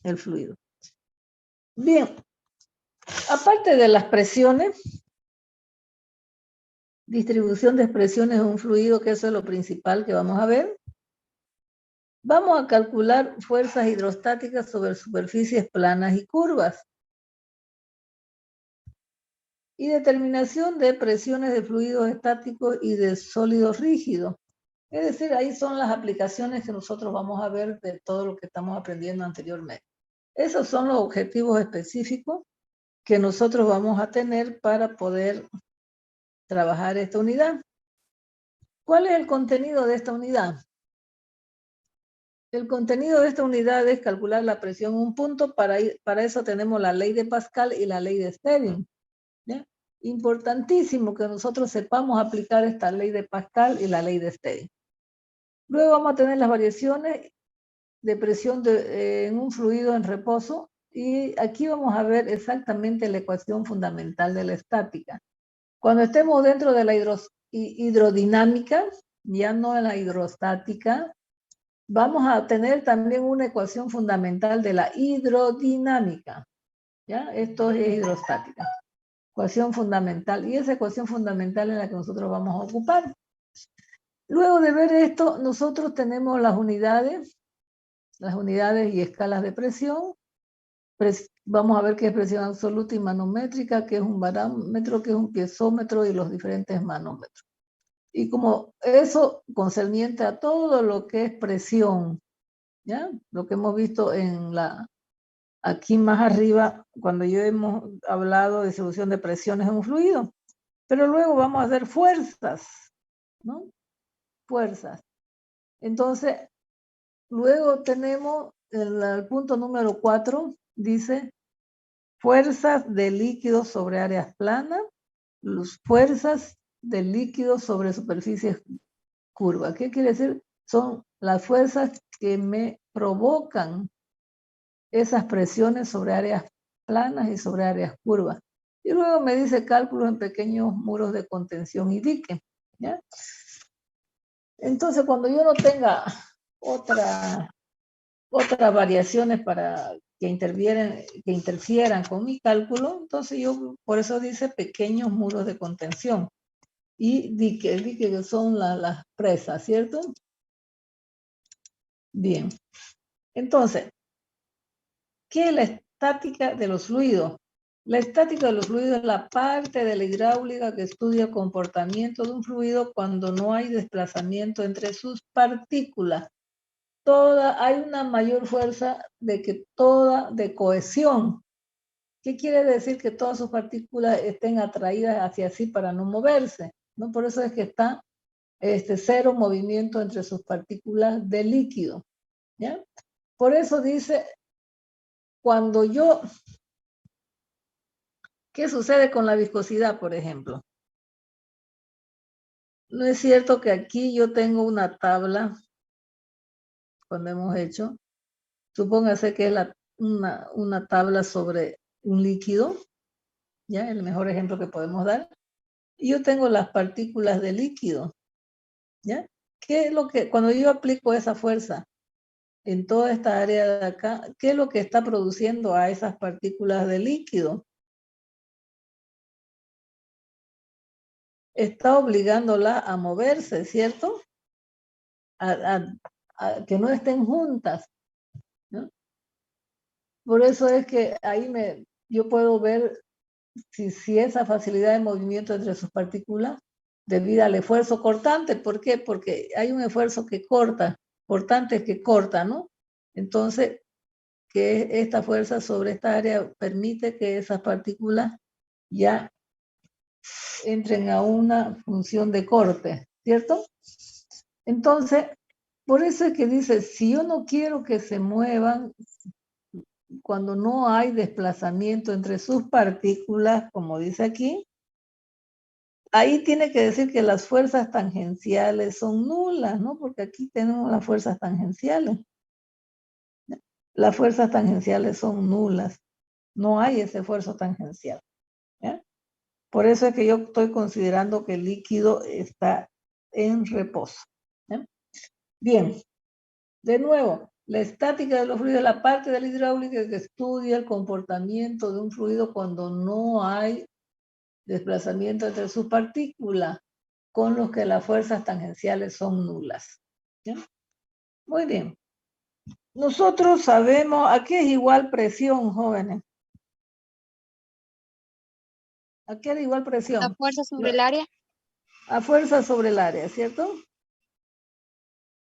el fluido. Bien, aparte de las presiones, distribución de presiones en un fluido, que eso es lo principal que vamos a ver. Vamos a calcular fuerzas hidrostáticas sobre superficies planas y curvas. Y determinación de presiones de fluidos estáticos y de sólidos rígidos. Es decir, ahí son las aplicaciones que nosotros vamos a ver de todo lo que estamos aprendiendo anteriormente. Esos son los objetivos específicos que nosotros vamos a tener para poder trabajar esta unidad. ¿Cuál es el contenido de esta unidad? El contenido de esta unidad es calcular la presión en un punto. Para eso tenemos la ley de Pascal y la ley de Stevin. ¿Ya? Importantísimo que nosotros sepamos aplicar esta ley de Pascal y la ley de Stevin. Luego vamos a tener las variaciones de presión en un fluido en reposo, y aquí vamos a ver exactamente la ecuación fundamental de la estática. Cuando estemos dentro de la hidrodinámica, ya no en la hidrostática, vamos a tener también una ecuación fundamental de la hidrodinámica. ¿Ya? Esto es hidrostática. Ecuación fundamental. Y esa ecuación fundamental es la que nosotros vamos a ocupar. Luego de ver esto, nosotros tenemos las unidades y escalas de presión. Vamos a ver qué es presión absoluta y manométrica, qué es un barómetro, qué es un piezómetro y los diferentes manómetros. Y como eso concerniente a todo lo que es presión, ¿ya? Lo que hemos visto aquí más arriba, cuando yo hemos hablado de distribución de presiones en un fluido. Pero luego vamos a hacer fuerzas, ¿no? Fuerzas. Entonces, luego tenemos el punto número 4, dice fuerzas de líquidos sobre áreas planas, fuerzas de líquidos sobre superficies curvas. ¿Qué quiere decir? Son las fuerzas que me provocan esas presiones sobre áreas planas y sobre áreas curvas. Y luego me dice cálculos en pequeños muros de contención y dique. ¿Ya? Entonces, cuando yo no tenga otras variaciones para que interfieran con mi cálculo, entonces yo, por eso dice pequeños muros de contención. Y dique que son las presas, ¿cierto? Bien. Entonces, ¿qué es la estática de los fluidos? La estática de los fluidos es la parte de la hidráulica que estudia el comportamiento de un fluido cuando no hay desplazamiento entre sus partículas. Hay una mayor fuerza de cohesión. ¿Qué quiere decir? Que todas sus partículas estén atraídas hacia sí para no moverse, ¿no? Por eso es que está cero movimiento entre sus partículas de líquido, ¿ya? Por eso dice, ¿qué sucede con la viscosidad, por ejemplo? No es cierto que aquí yo tengo una tabla, cuando hemos hecho, supóngase que es una tabla sobre un líquido, ¿ya? El mejor ejemplo que podemos dar. Y yo tengo las partículas de líquido, ¿ya? ¿Qué es lo que, cuando yo aplico esa fuerza en toda esta área de acá, qué es lo que está produciendo a esas partículas de líquido? Está obligándola a moverse, ¿cierto? A que no estén juntas, ¿no? Por eso es que ahí yo puedo ver si esa facilidad de movimiento entre sus partículas debido al esfuerzo cortante. ¿Por qué? Porque hay un esfuerzo cortante que corta, ¿no? Entonces, que esta fuerza sobre esta área permite que esas partículas ya entren a una función de corte, ¿cierto? Entonces, por eso es que dice, si yo no quiero que se muevan, cuando no hay desplazamiento entre sus partículas, como dice aquí, ahí tiene que decir que las fuerzas tangenciales son nulas, ¿no? Porque aquí tenemos las fuerzas tangenciales. Las fuerzas tangenciales son nulas. No hay ese esfuerzo tangencial, ¿ya? Por eso es que yo estoy considerando que el líquido está en reposo, ¿ya? Bien, de nuevo, La estática de los fluidos es la parte de la hidráulica que estudia el comportamiento de un fluido cuando no hay desplazamiento entre sus partículas, con los que las fuerzas tangenciales son nulas. ¿Ya? Muy bien. Nosotros sabemos a qué es igual presión, jóvenes. ¿A qué es igual presión? La fuerza sobre el área. A fuerza sobre el área, ¿cierto?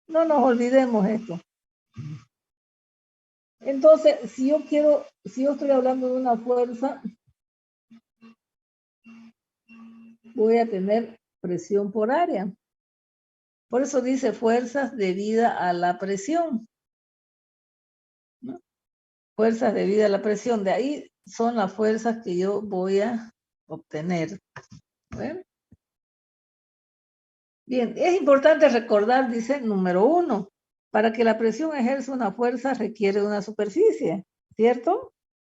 No nos olvidemos esto. Entonces, si yo estoy hablando de una fuerza, voy a tener presión por área. Por eso dice fuerzas debidas a la presión. ¿No? Fuerzas debidas a la presión. De ahí son las fuerzas que yo voy a obtener. ¿Ven? Bien, es importante recordar, dice, número 1, para que la presión ejerza una fuerza requiere una superficie, ¿cierto?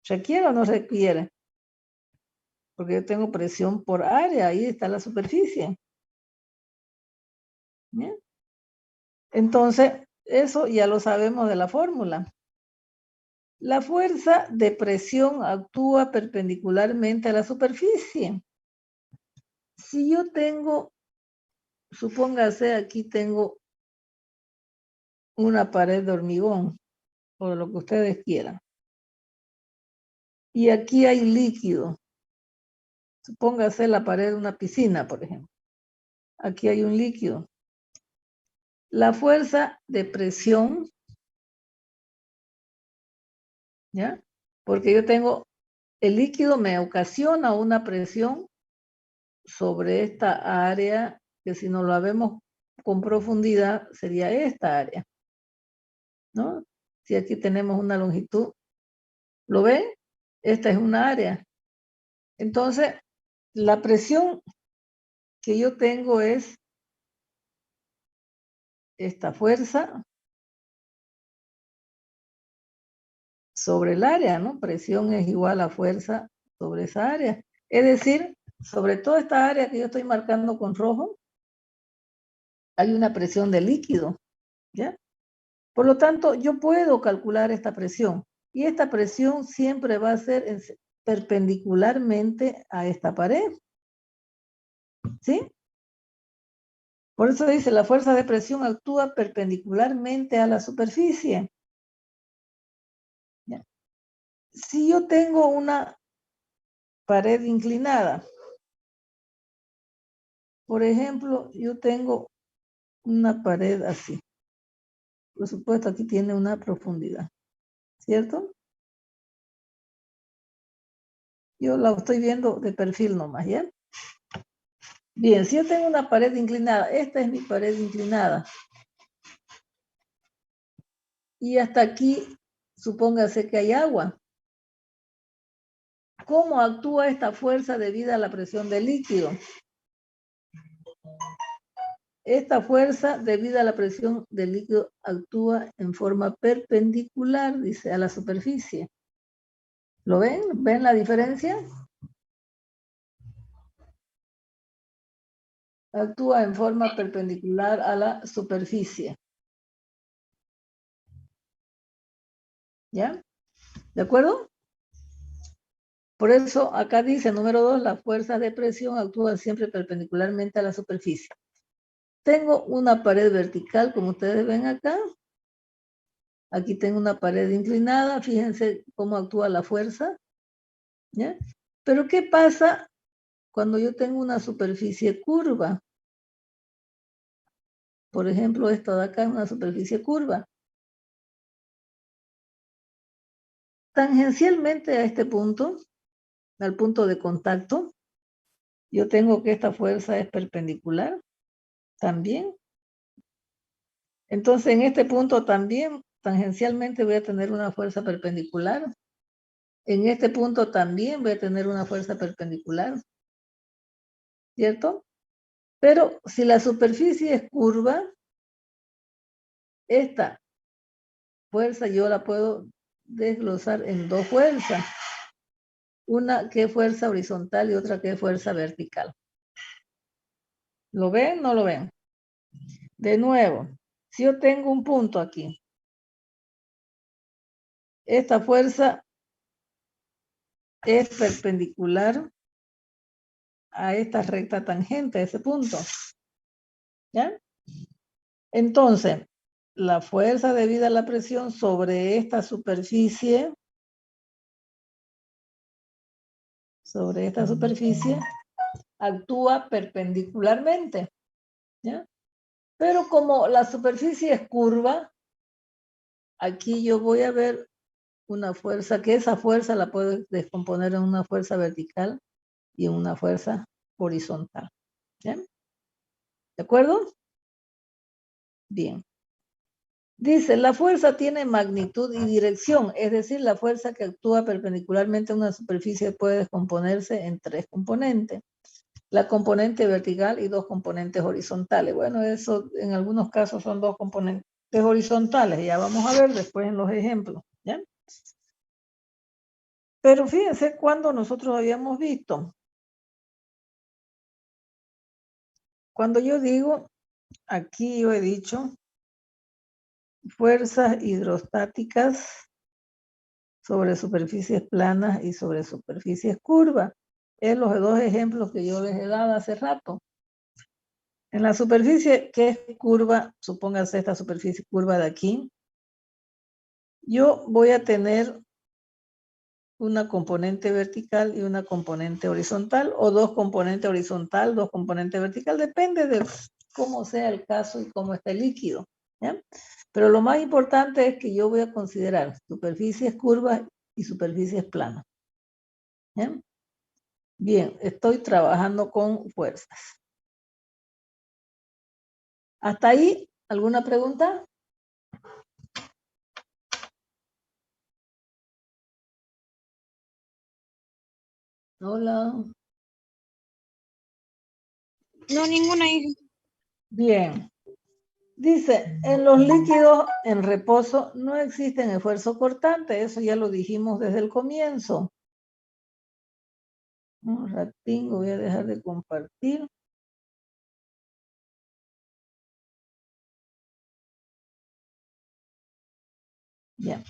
¿Requiere o no requiere? Porque yo tengo presión por área, ahí está la superficie. ¿Bien? Entonces, eso ya lo sabemos de la fórmula. La fuerza de presión actúa perpendicularmente a la superficie. Si yo tengo, supóngase aquí tengo una pared de hormigón, o lo que ustedes quieran. Y aquí hay líquido. Supóngase la pared de una piscina, por ejemplo. Aquí hay un líquido. La fuerza de presión, ¿ya? Porque yo tengo, el líquido me ocasiona una presión sobre esta área, que si no lo vemos con profundidad, sería esta área, ¿no? Si aquí tenemos una longitud, ¿lo ven? Esta es una área. Entonces, la presión que yo tengo es esta fuerza sobre el área, ¿no? Presión es igual a fuerza sobre esa área. Es decir, sobre toda esta área que yo estoy marcando con rojo, hay una presión de líquido, ¿ya? Por lo tanto, yo puedo calcular esta presión. Y esta presión siempre va a ser perpendicularmente a esta pared. ¿Sí? Por eso dice, la fuerza de presión actúa perpendicularmente a la superficie. ¿Ya? Si yo tengo una pared inclinada, por ejemplo, yo tengo una pared así. Por supuesto, aquí tiene una profundidad, ¿cierto? Yo la estoy viendo de perfil nomás, ¿ya? Bien, si yo tengo una pared inclinada, esta es mi pared inclinada. Y hasta aquí, supóngase que hay agua. ¿Cómo actúa esta fuerza debido a la presión del líquido? Esta fuerza debido a la presión del líquido actúa en forma perpendicular, dice, a la superficie. ¿Lo ven? ¿Ven la diferencia? Actúa en forma perpendicular a la superficie. ¿Ya? ¿De acuerdo? Por eso acá dice, número 2, las fuerzas de presión actúan siempre perpendicularmente a la superficie. Tengo una pared vertical, como ustedes ven acá. Aquí tengo una pared inclinada, fíjense cómo actúa la fuerza. ¿Ya? Pero ¿qué pasa cuando yo tengo una superficie curva? Por ejemplo, esta de acá es una superficie curva. Tangencialmente a este punto, al punto de contacto, yo tengo que esta fuerza es perpendicular también. Entonces, en este punto también, tangencialmente voy a tener una fuerza perpendicular. En este punto también voy a tener una fuerza perpendicular. ¿Cierto? Pero si la superficie es curva, esta fuerza yo la puedo desglosar en dos fuerzas. Una que es fuerza horizontal y otra que es fuerza vertical. ¿Lo ven o no lo ven? De nuevo, si yo tengo un punto aquí, esta fuerza es perpendicular a esta recta tangente, a ese punto. ¿Ya? Entonces, la fuerza debida a la presión sobre esta superficie, actúa perpendicularmente. ¿Ya? Pero como la superficie es curva, aquí yo voy a ver una fuerza, que esa fuerza la puedo descomponer en una fuerza vertical y en una fuerza horizontal. ¿Ya? ¿De acuerdo? Bien. Dice, la fuerza tiene magnitud y dirección, es decir, la fuerza que actúa perpendicularmente a una superficie puede descomponerse en 3 componentes. La componente vertical y 2 componentes horizontales. Bueno, eso en algunos casos son 2 componentes horizontales. Ya vamos a ver después en los ejemplos. ¿Ya? Pero fíjense cuando nosotros habíamos visto. Cuando yo digo, aquí yo he dicho, fuerzas hidrostáticas sobre superficies planas y sobre superficies curvas. Es los 2 ejemplos que yo les he dado hace rato. En la superficie que es curva, supóngase esta superficie curva de aquí, yo voy a tener una componente vertical y una componente horizontal, o 2 componentes horizontal, 2 componentes vertical, depende de cómo sea el caso y cómo está el líquido. ¿Ya? Pero lo más importante es que yo voy a considerar superficies curvas y superficies planas. ¿Ya? Bien, estoy trabajando con fuerzas. ¿Hasta ahí? ¿Alguna pregunta? Hola. No, ninguna hija. Bien. Dice, en los líquidos en reposo no existen esfuerzos cortantes. Eso ya lo dijimos desde el comienzo. Un ratín, voy a dejar de compartir. Ya.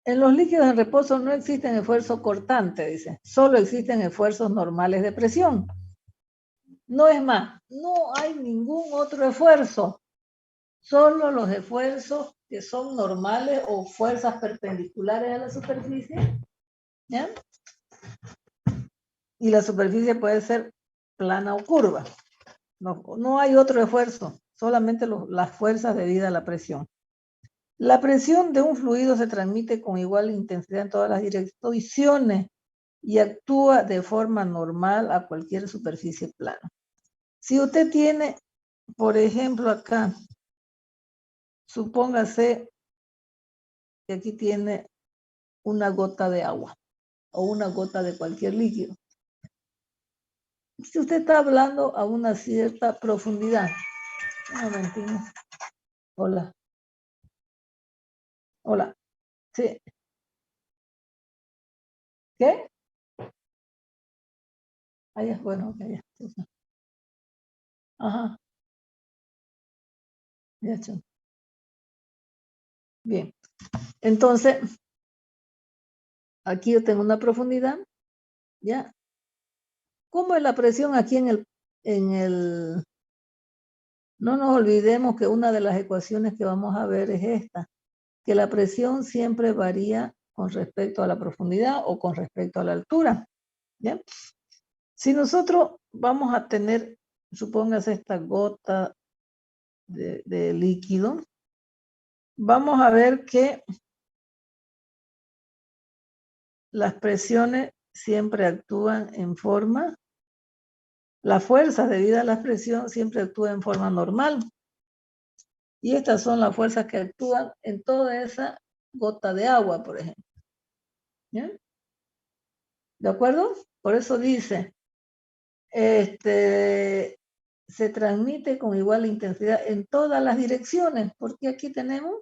En los líquidos en reposo no existen esfuerzos cortantes, dice. Solo existen esfuerzos normales de presión. No es más, no hay ningún otro esfuerzo. Solo los esfuerzos que son normales o fuerzas perpendiculares a la superficie. ¿Ya? Y la superficie puede ser plana o curva. No hay otro esfuerzo, solamente las fuerzas debidas a la presión. La presión de un fluido se transmite con igual intensidad en todas las direcciones y actúa de forma normal a cualquier superficie plana. Si usted tiene, por ejemplo, acá, supóngase que aquí tiene una gota de agua o una gota de cualquier líquido. Si usted está hablando a una cierta profundidad, un momentito. Hola. Hola. Sí. ¿Qué? Allá, bueno, ok, ya. Ajá. Ya, chao. Bien. Entonces, aquí yo tengo una profundidad, ¿ya? ¿Cómo es la presión aquí en el... No nos olvidemos que una de las ecuaciones que vamos a ver es esta, que la presión siempre varía con respecto a la profundidad o con respecto a la altura, ¿ya? Si nosotros vamos a tener, supóngase esta gota de líquido, vamos a ver que las presiones siempre actúan en forma, la fuerza debido a la presión siempre actúa en forma normal. Y estas son las fuerzas que actúan en toda esa gota de agua, por ejemplo. ¿Ya? ¿De acuerdo? Por eso dice, se transmite con igual intensidad en todas las direcciones, porque aquí tenemos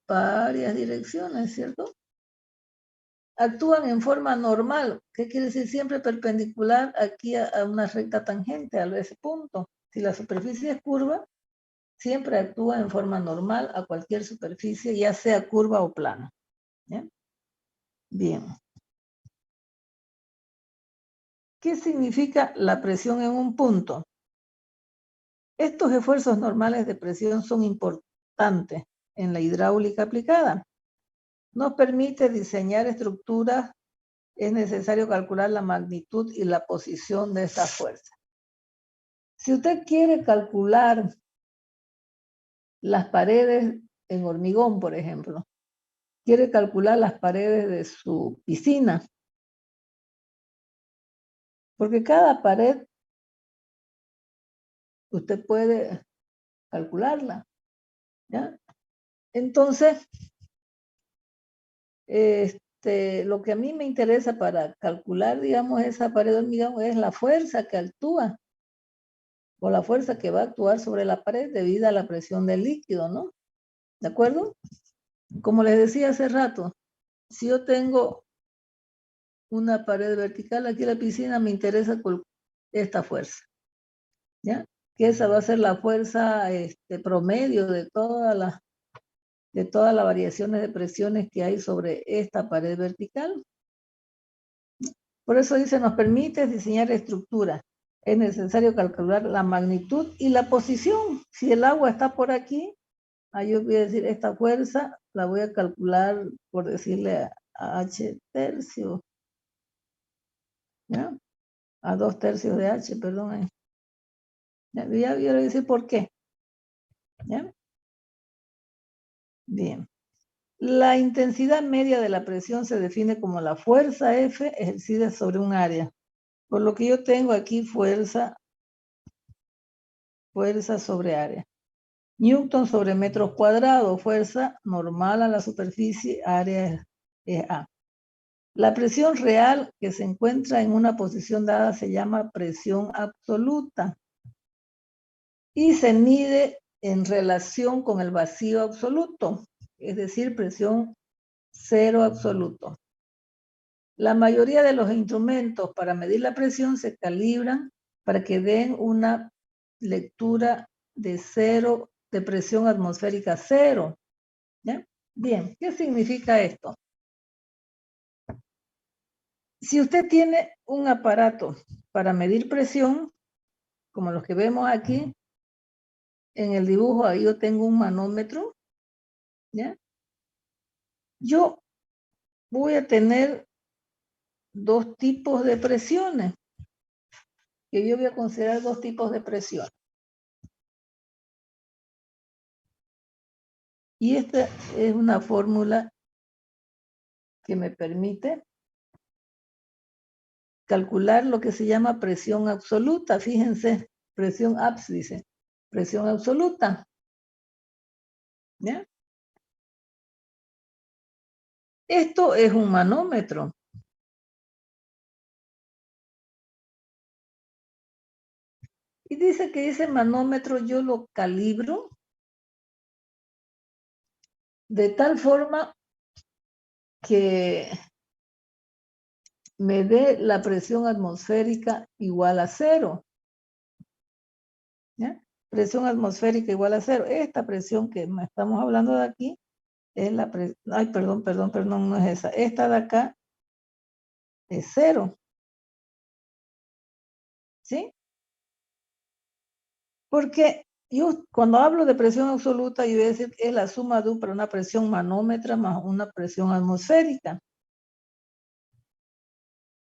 varias direcciones, ¿cierto? Actúan en forma normal, ¿qué quiere decir? Siempre perpendicular aquí a una recta tangente, a ese punto. Si la superficie es curva, siempre actúa en forma normal a cualquier superficie, ya sea curva o plana. ¿Ya? Bien. ¿Qué significa la presión en un punto? Estos esfuerzos normales de presión son importantes en la hidráulica aplicada. Nos permite diseñar estructuras. Es necesario calcular la magnitud y la posición de esta fuerza. Si usted quiere calcular las paredes en hormigón, por ejemplo, quiere calcular las paredes de su piscina, porque cada pared usted puede calcularla, ¿ya? Entonces, lo que a mí me interesa para calcular, digamos, esa pared de hormigón es la fuerza que actúa o la fuerza que va a actuar sobre la pared debido a la presión del líquido, ¿no? ¿De acuerdo? Como les decía hace rato, si yo tengo una pared vertical aquí en la piscina, me interesa esta fuerza, ¿ya? Que esa va a ser la fuerza promedio de todas las variaciones de presiones que hay sobre esta pared vertical. Por eso dice, nos permite diseñar estructuras. Es necesario calcular la magnitud y la posición. Si el agua está por aquí, yo voy a decir, esta fuerza la voy a calcular, por decirle, a H tercio, ¿ya? A 2/3 de H, perdón. Ya voy a decir por qué, ¿ya? Bien. La intensidad media de la presión se define como la fuerza F ejercida sobre un área. Por lo que yo tengo aquí fuerza sobre área. Newton sobre metros cuadrados, fuerza normal a la superficie, área es A. La presión real que se encuentra en una posición dada se llama presión absoluta y se mide en relación con el vacío absoluto, es decir, presión cero absoluto. La mayoría de los instrumentos para medir la presión se calibran para que den una lectura de cero, de presión atmosférica cero. ¿Ya? Bien, ¿qué significa esto? Si usted tiene un aparato para medir presión, como los que vemos aquí, en el dibujo ahí yo tengo un manómetro, ¿ya? Yo voy a tener dos tipos de presiones, que yo voy a considerar dos tipos de presión. Y esta es una fórmula que me permite calcular lo que se llama presión absoluta. Fíjense, presión abs, dice, presión absoluta. ¿Ya? Esto es un manómetro. Y dice que ese manómetro yo lo calibro de tal forma que me dé la presión atmosférica igual a cero. ¿Ya? Presión atmosférica igual a cero. Esta presión que estamos hablando de aquí es la presión. Ay, perdón, no es esa. Esta de acá es cero. ¿Sí? Porque yo cuando hablo de presión absoluta, yo voy a decir que es la suma de una presión manómetra más una presión atmosférica.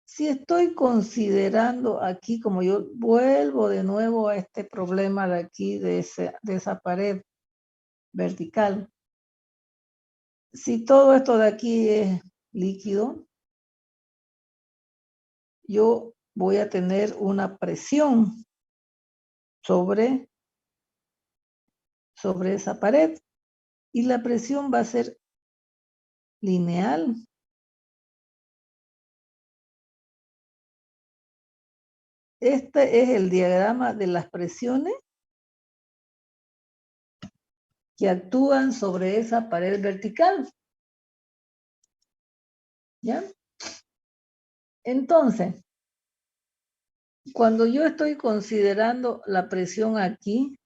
Si estoy considerando aquí, como yo vuelvo de nuevo a este problema de aquí, de esa pared vertical, si todo esto de aquí es líquido, yo voy a tener una presión sobre esa pared y la presión va a ser lineal. Este es el diagrama de las presiones que actúan sobre esa pared vertical. ¿Ya? Entonces, cuando yo estoy considerando la presión aquí,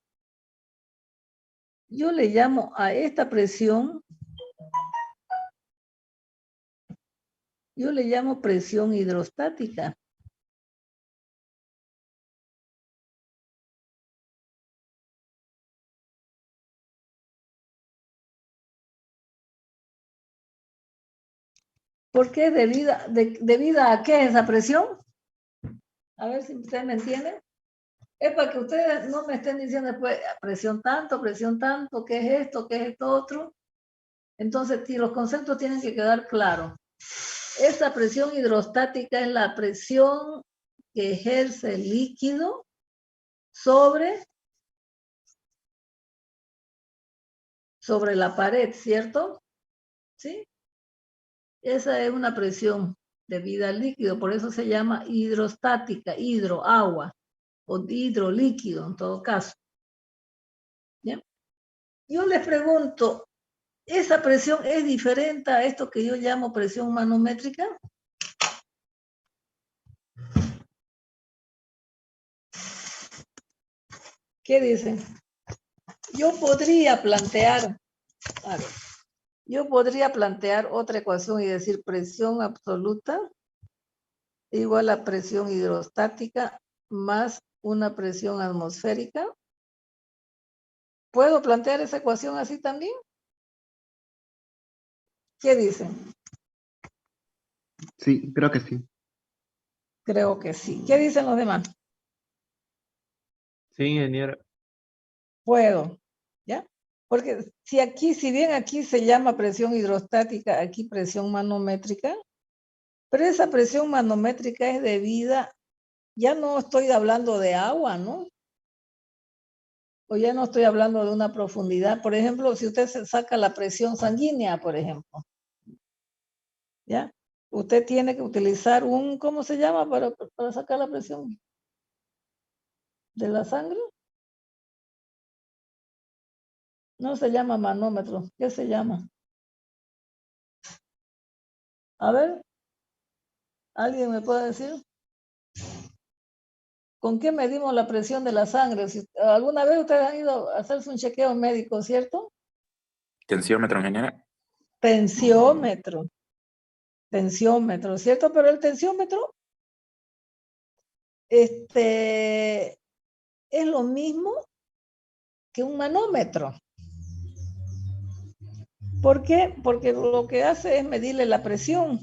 Yo le llamo a esta presión, yo le llamo presión hidrostática. ¿Por qué? ¿Debida a qué esa presión? A ver si ustedes me entienden. Es para que ustedes no me estén diciendo después presión tanto, ¿qué es esto, qué es esto otro? Entonces, los conceptos tienen que quedar claros. Esa presión hidrostática es la presión que ejerce el líquido sobre la pared, ¿cierto? ¿Sí? Esa es una presión debida al líquido, por eso se llama hidrostática, hidro, agua, o hidrolíquido en todo caso. ¿Ya? Yo les pregunto, ¿esa presión es diferente a esto que yo llamo presión manométrica? ¿Qué dicen? Yo podría plantear otra ecuación y decir presión absoluta igual a presión hidrostática más una presión atmosférica. ¿Puedo plantear esa ecuación así también? ¿Qué dicen? Sí, creo que sí. Creo que sí. ¿Qué dicen los demás? Sí, ingeniero. Puedo, ¿ya? Porque si bien aquí se llama presión hidrostática, aquí presión manométrica, pero esa presión manométrica es debida, ya no estoy hablando de agua, ¿no? O ya no estoy hablando de una profundidad. Por ejemplo, si usted se saca la presión sanguínea, por ejemplo, ¿ya? Usted tiene que utilizar ¿cómo se llama para sacar la presión de la sangre? No se llama manómetro. ¿Qué se llama? A ver, ¿alguien me puede decir? ¿Con qué medimos la presión de la sangre? Si, ¿alguna vez ustedes han ido a hacerse un chequeo médico, cierto? Tensiómetro, ingeniero. Tensiómetro, ¿cierto? Pero el tensiómetro es lo mismo que un manómetro. ¿Por qué? Porque lo que hace es medirle la presión.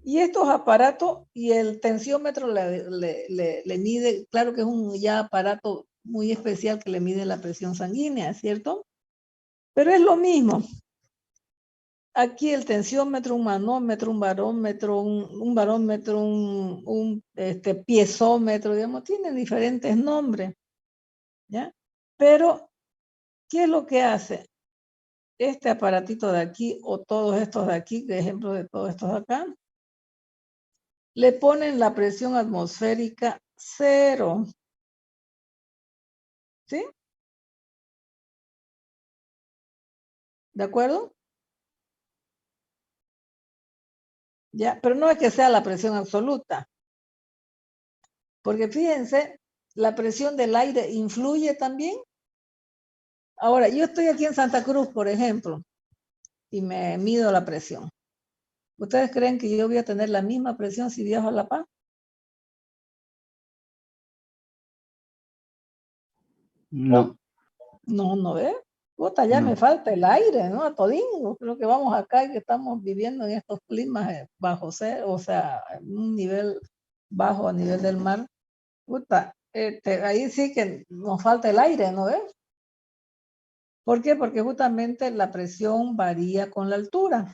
Y estos aparatos, y el tensiómetro le mide, claro que es un ya aparato muy especial que le mide la presión sanguínea, ¿cierto? Pero es lo mismo. Aquí el tensiómetro, un manómetro, un barómetro, un barómetro, un piezómetro, digamos, tienen diferentes nombres, ¿ya? Pero, ¿qué es lo que hace? Este aparatito de aquí, o todos estos de aquí, que ejemplo de todos estos de acá, le ponen la presión atmosférica 0. ¿Sí? ¿De acuerdo? Ya, pero no es que sea la presión absoluta. Porque fíjense, la presión del aire influye también. Ahora, yo estoy aquí en Santa Cruz, por ejemplo, y me mido la presión. ¿Ustedes creen que yo voy a tener la misma presión si viajo a La Paz? No, No, no ve. Puta, ya no. me falta el aire, ¿no? A todingo. Creo que vamos acá y que estamos viviendo en estos climas bajo cero, o sea, en un nivel bajo a nivel del mar. Puta, ahí sí que nos falta el aire, ¿no ves? ¿Por qué? Porque justamente la presión varía con la altura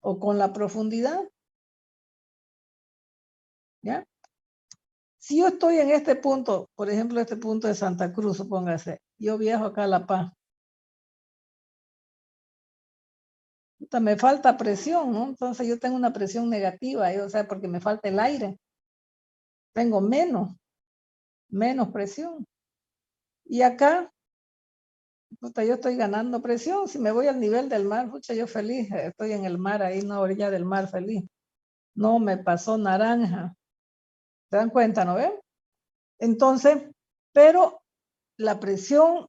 o con la profundidad. ¿Ya? Si yo estoy en este punto, por ejemplo, este punto de Santa Cruz, supóngase, yo viajo acá a La Paz. Puta, me falta presión, ¿no? Entonces yo tengo una presión negativa, o sea, porque me falta el aire. Tengo menos presión. Y acá, puta, yo estoy ganando presión. Si me voy al nivel del mar, pucha, yo feliz, estoy en el mar, ahí en la orilla del mar, feliz. No me pasó naranja. ¿Se dan cuenta, no ven? Entonces, pero la presión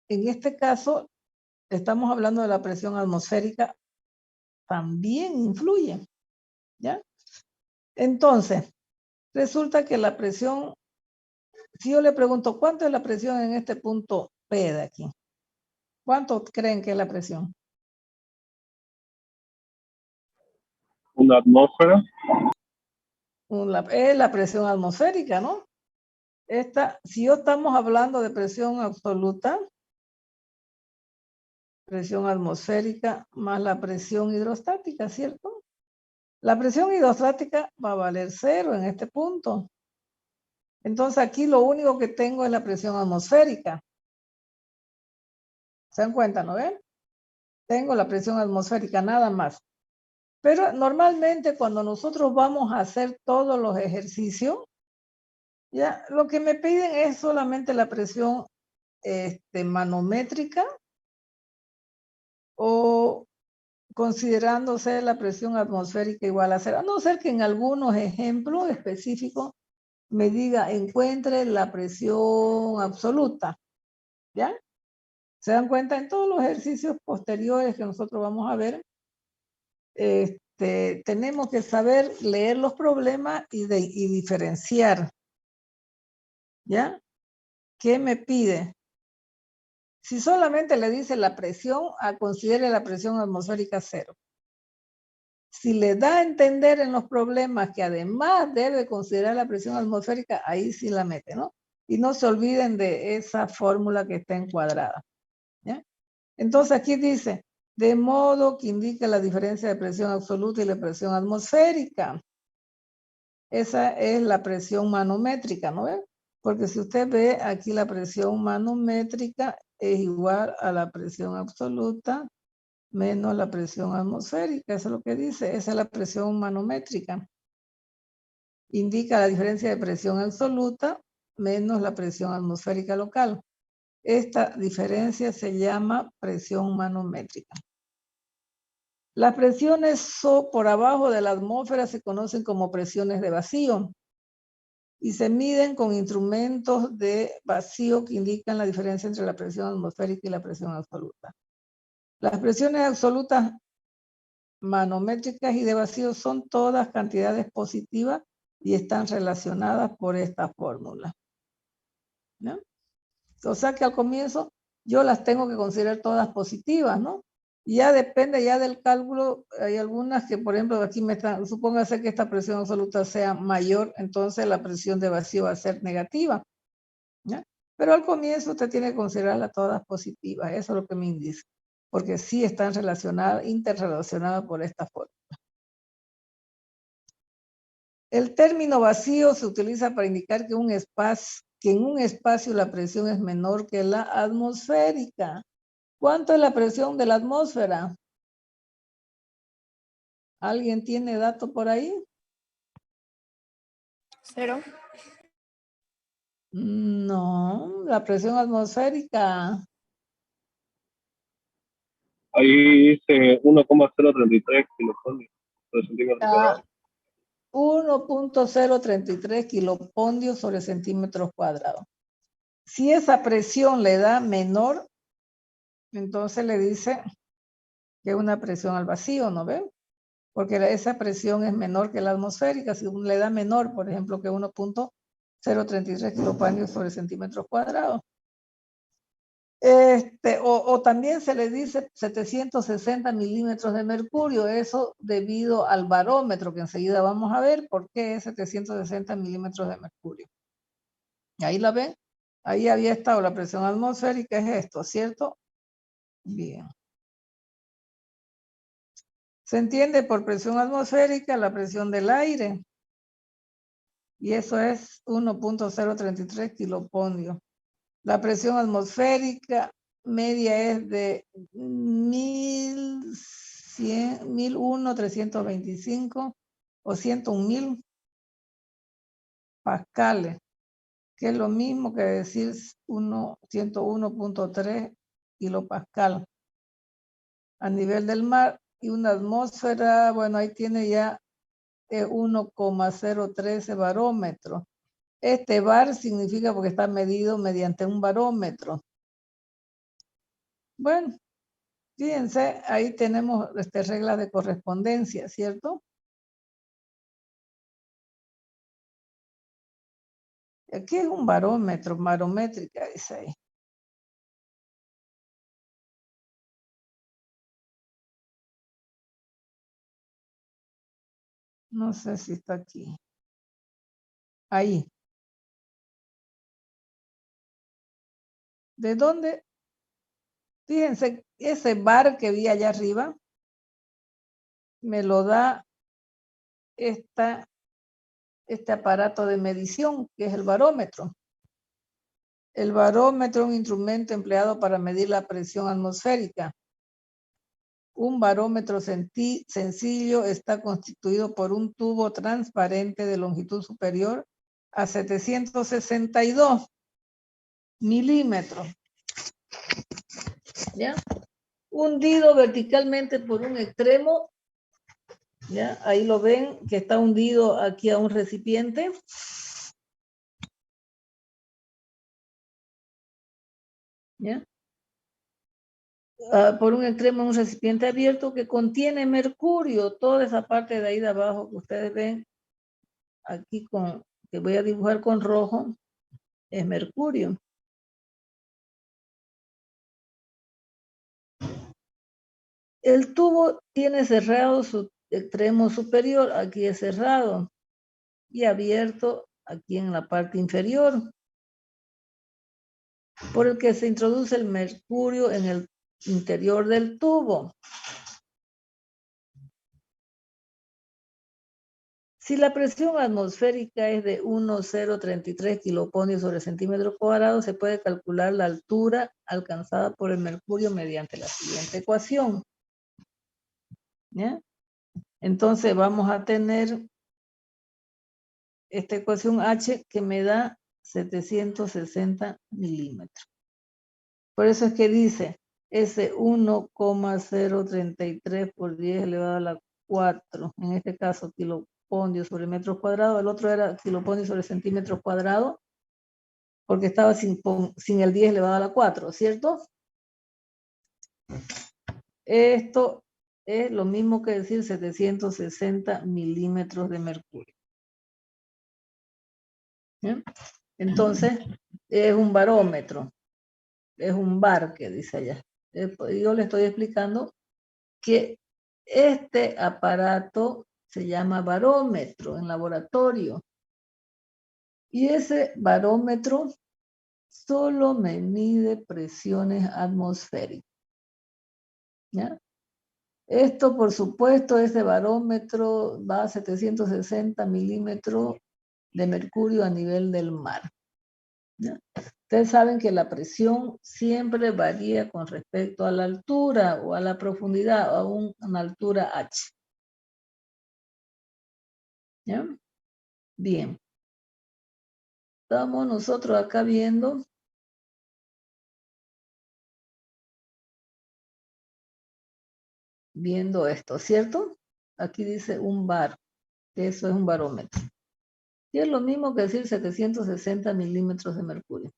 en este caso, estamos hablando de la presión atmosférica, también influye, ¿ya? Entonces, resulta que la presión, si yo le pregunto, ¿cuánto es la presión en este punto P de aquí? ¿Cuánto creen que es la presión? Una atmósfera. Es la presión atmosférica, ¿no? Si yo estamos hablando de presión absoluta, presión atmosférica más la presión hidrostática, ¿cierto? La presión hidrostática va a valer 0 en este punto. Entonces aquí lo único que tengo es la presión atmosférica. ¿Se dan cuenta, no ven? Tengo la presión atmosférica, nada más. Pero normalmente cuando nosotros vamos a hacer todos los ejercicios, ya lo que me piden es solamente la presión manométrica o considerándose la presión atmosférica igual a 0, a no ser que en algunos ejemplos específicos me diga encuentre la presión absoluta, ¿ya? ¿Se dan cuenta? En todos los ejercicios posteriores que nosotros vamos a ver, tenemos que saber leer los problemas y diferenciar, ¿ya? ¿Qué me pide? Si solamente le dice la presión, considere la presión atmosférica 0. Si le da a entender en los problemas que además debe considerar la presión atmosférica, ahí sí la mete, ¿no? Y no se olviden de esa fórmula que está encuadrada, ¿ya? Entonces aquí dice, de modo que indica la diferencia de presión absoluta y la presión atmosférica. Esa es la presión manométrica, ¿no ven? Porque si usted ve aquí la presión manométrica es igual a la presión absoluta menos la presión atmosférica. Eso es lo que dice. Esa es la presión manométrica. Indica la diferencia de presión absoluta menos la presión atmosférica local. Esta diferencia se llama presión manométrica. Las presiones por abajo de la atmósfera se conocen como presiones de vacío y se miden con instrumentos de vacío que indican la diferencia entre la presión atmosférica y la presión absoluta. Las presiones absolutas manométricas y de vacío son todas cantidades positivas y están relacionadas por esta fórmula, ¿no? O sea que al comienzo yo las tengo que considerar todas positivas, ¿no? Y ya depende ya del cálculo, hay algunas que, por ejemplo, aquí me están, supóngase que esta presión absoluta sea mayor, entonces la presión de vacío va a ser negativa, ¿ya? Pero al comienzo usted tiene que considerarlas todas positivas, eso es lo que me indica, porque sí están relacionadas, interrelacionadas por esta forma. El término vacío se utiliza para indicar que en un espacio la presión es menor que la atmosférica. ¿Cuánto es la presión de la atmósfera? ¿Alguien tiene dato por ahí? 0. No, la presión atmosférica. Ahí dice 1,033 kiloponios por centímetro cuadrado. 1.033 kilopondios sobre centímetros cuadrados. Si esa presión le da menor, entonces le dice que es una presión al vacío, ¿no ven? Porque esa presión es menor que la atmosférica. Si le da menor, por ejemplo, que 1.033 kilopascales sobre centímetros cuadrados. O también se le dice 760 milímetros de mercurio, eso debido al barómetro, que enseguida vamos a ver por qué es 760 milímetros de mercurio. Ahí la ven, ahí había estado la presión atmosférica, es esto, ¿cierto? Bien. Se entiende por presión atmosférica la presión del aire, y eso es 1.033 kilopondios. La presión atmosférica media es de 1.100.325 o 101.000 pascales, que es lo mismo que decir 101.3 kilopascal a nivel del mar, y una atmósfera, bueno, ahí tiene ya 1,013 barómetros. Este bar significa porque está medido mediante un barómetro. Bueno, fíjense, ahí tenemos reglas de correspondencia, ¿cierto? Aquí es un barómetro, barométrica, dice ahí. No sé si está aquí. Ahí. ¿De dónde? Fíjense, ese bar que vi allá arriba me lo da este aparato de medición, que es el barómetro. El barómetro es un instrumento empleado para medir la presión atmosférica. Un barómetro sencillo está constituido por un tubo transparente de longitud superior a 762 milímetros. ¿Ya? Hundido verticalmente por un extremo. ¿Ya? Ahí lo ven, que está hundido aquí a un recipiente. ¿Ya? Por un extremo un recipiente abierto que contiene mercurio. Toda esa parte de ahí de abajo que ustedes ven aquí que voy a dibujar con rojo es mercurio. El tubo tiene cerrado su extremo superior, aquí es cerrado, y abierto aquí en la parte inferior, por el que se introduce el mercurio en el interior del tubo. Si la presión atmosférica es de 1,033 kiloponios sobre centímetro cuadrado, se puede calcular la altura alcanzada por el mercurio mediante la siguiente ecuación. ¿Ya? Entonces vamos a tener esta ecuación H que me da 760 milímetros. Por eso es que dice ese 1,033 por 10 elevado a la 4, en este caso kiloponios sobre metros cuadrados, el otro era kiloponios sobre centímetros cuadrados, porque estaba sin el 10 elevado a la 4, ¿cierto? Esto es lo mismo que decir 760 milímetros de mercurio. ¿Sí? Entonces, es un barómetro, es un bar que dice allá. Yo le estoy explicando que este aparato se llama barómetro en laboratorio. Y ese barómetro solo me mide presiones atmosféricas. ¿Ya? Esto, por supuesto, ese barómetro va a 760 milímetros de mercurio a nivel del mar. ¿Ya? Ustedes saben que la presión siempre varía con respecto a la altura o a la profundidad o a una altura H. ¿Ya? Bien. Estamos nosotros acá viendo esto, ¿cierto? Aquí dice un bar, que eso es un barómetro. Y es lo mismo que decir 760 milímetros de mercurio.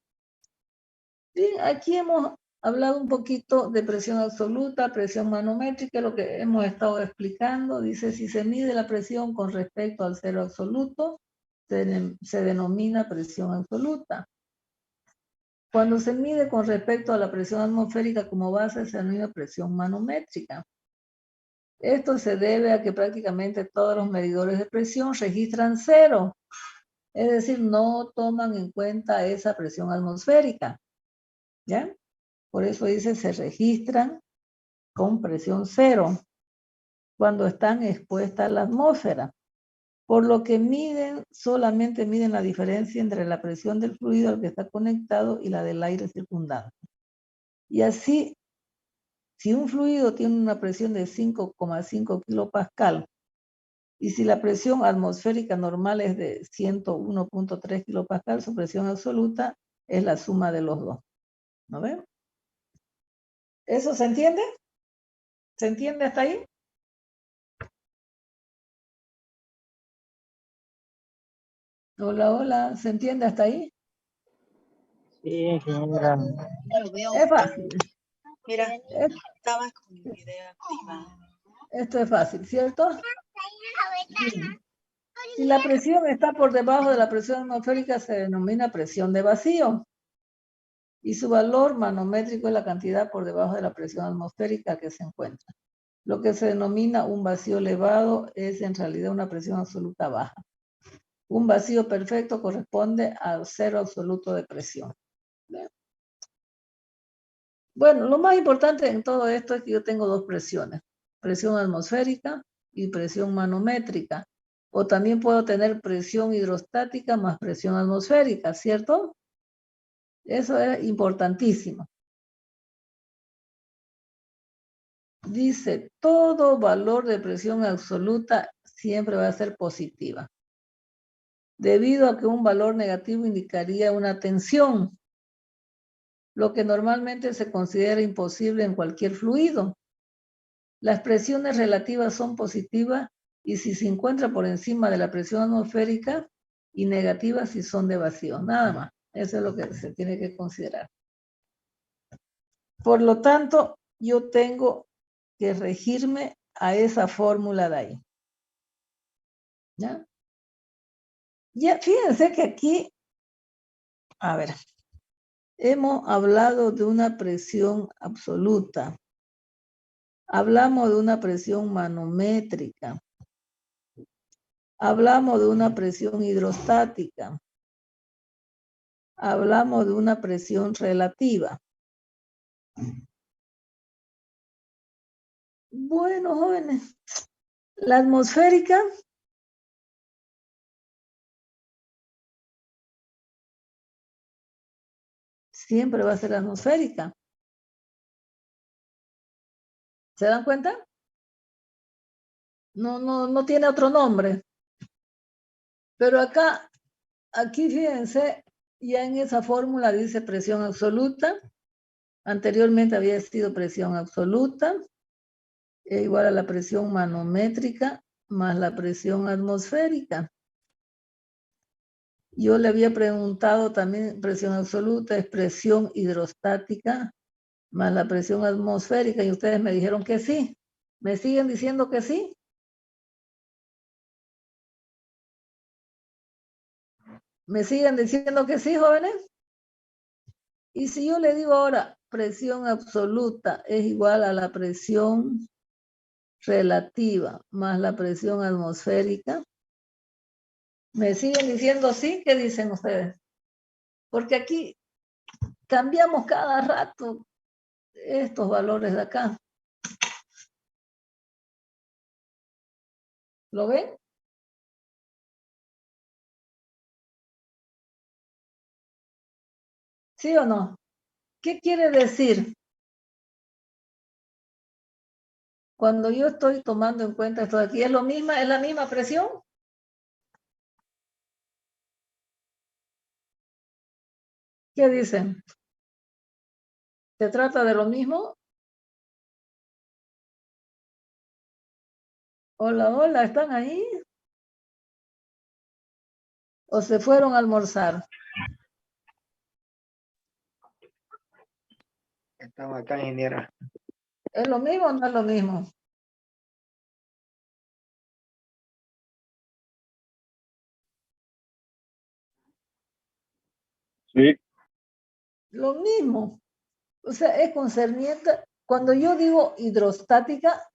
Bien, aquí hemos hablado un poquito de presión absoluta, presión manométrica, lo que hemos estado explicando. Dice, si se mide la presión con respecto al cero absoluto, se denomina presión absoluta. Cuando se mide con respecto a la presión atmosférica como base, se denomina presión manométrica. Esto se debe a que prácticamente todos los medidores de presión registran cero. Es decir, no toman en cuenta esa presión atmosférica. ¿Ya? Por eso dice, se registran con presión cero cuando están expuestas a la atmósfera. Por lo que solamente miden la diferencia entre la presión del fluido al que está conectado y la del aire circundante. Y así, si un fluido tiene una presión de 5,5 kilopascal, y si la presión atmosférica normal es de 101,3 kilopascal, su presión absoluta es la suma de los dos. ¿No ven? ¿Eso se entiende? ¿Se entiende hasta ahí? Hola, hola, ¿se entiende hasta ahí? Sí, señora. Es fácil. Mira, Es- estaba con el video activado. Esto es fácil, ¿cierto? Bien. Si la presión está por debajo de la presión atmosférica, se denomina presión de vacío. Y su valor manométrico es la cantidad por debajo de la presión atmosférica que se encuentra. Lo que se denomina un vacío elevado es en realidad una presión absoluta baja. Un vacío perfecto corresponde al cero absoluto de presión. Bueno, lo más importante en todo esto es que yo tengo dos presiones, presión atmosférica y presión manométrica. O también puedo tener presión hidrostática más presión atmosférica, ¿cierto? Eso es importantísimo. Dice, todo valor de presión absoluta siempre va a ser positiva, debido a que un valor negativo indicaría una tensión, lo que normalmente se considera imposible en cualquier fluido. Las presiones relativas son positivas y si se encuentra por encima de la presión atmosférica, y negativas si son de vacío, nada más. Eso es lo que se tiene que considerar. Por lo tanto, yo tengo que regirme a esa fórmula de ahí. ¿Ya? Ya, fíjense que aquí, a ver, hemos hablado de una presión absoluta. Hablamos de una presión manométrica. Hablamos de una presión hidrostática. Hablamos de una presión relativa. Bueno, jóvenes, la atmosférica siempre va a ser atmosférica. ¿Se dan cuenta? No tiene otro nombre. Pero acá, aquí fíjense, ya en esa fórmula dice presión absoluta. Anteriormente había sido presión absoluta, igual a la presión manométrica más la presión atmosférica. Yo le había preguntado también, presión absoluta es presión hidrostática más la presión atmosférica, y ustedes me dijeron que sí. ¿Me siguen diciendo que sí? ¿Me siguen diciendo que sí, jóvenes? Y si yo le digo ahora, presión absoluta es igual a la presión relativa más la presión atmosférica, ¿me siguen diciendo sí? ¿Qué dicen ustedes? Porque aquí cambiamos cada rato estos valores de acá. ¿Lo ven? ¿Sí o no? ¿Qué quiere decir? Cuando yo estoy tomando en cuenta esto de aquí, ¿es lo mismo? ¿Es la misma presión? ¿Qué dicen? ¿Se trata de lo mismo? Hola, hola, ¿están ahí? ¿O se fueron a almorzar? Estamos acá, ingeniera. ¿Es lo mismo o no es lo mismo? Sí, Lo mismo. O sea, es concerniente. Cuando yo digo hidrostática,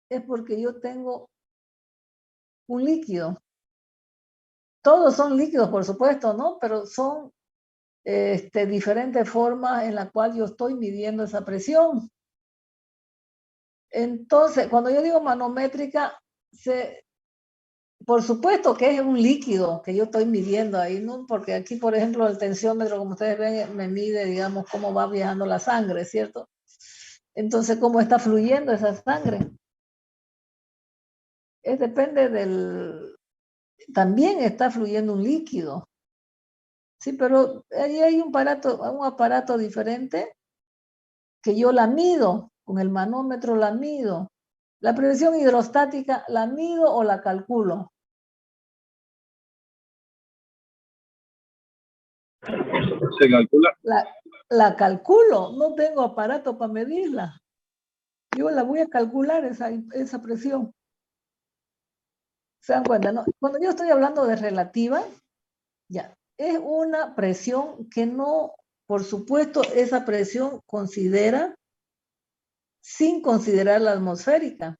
es porque yo tengo un líquido. Todos son líquidos, por supuesto, ¿no? Pero son diferentes formas en las cuales yo estoy midiendo esa presión. Entonces, cuando yo digo manométrica, por supuesto que es un líquido que yo estoy midiendo ahí, ¿no? Porque aquí, por ejemplo, el tensiómetro, como ustedes ven, me mide, digamos, cómo va viajando la sangre, ¿cierto? Entonces, cómo está fluyendo esa sangre. Depende del... También está fluyendo un líquido. Sí, pero ahí hay un aparato diferente que yo la mido, con el manómetro la mido. La presión hidrostática, ¿la mido o la calculo? se calcula. la calculo, no tengo aparato para medirla. Yo la voy a calcular esa presión. ¿Se dan cuenta? ¿No? Cuando yo estoy hablando de relativa, ya, es una presión que no, por supuesto, esa presión considera, sin considerar la atmosférica.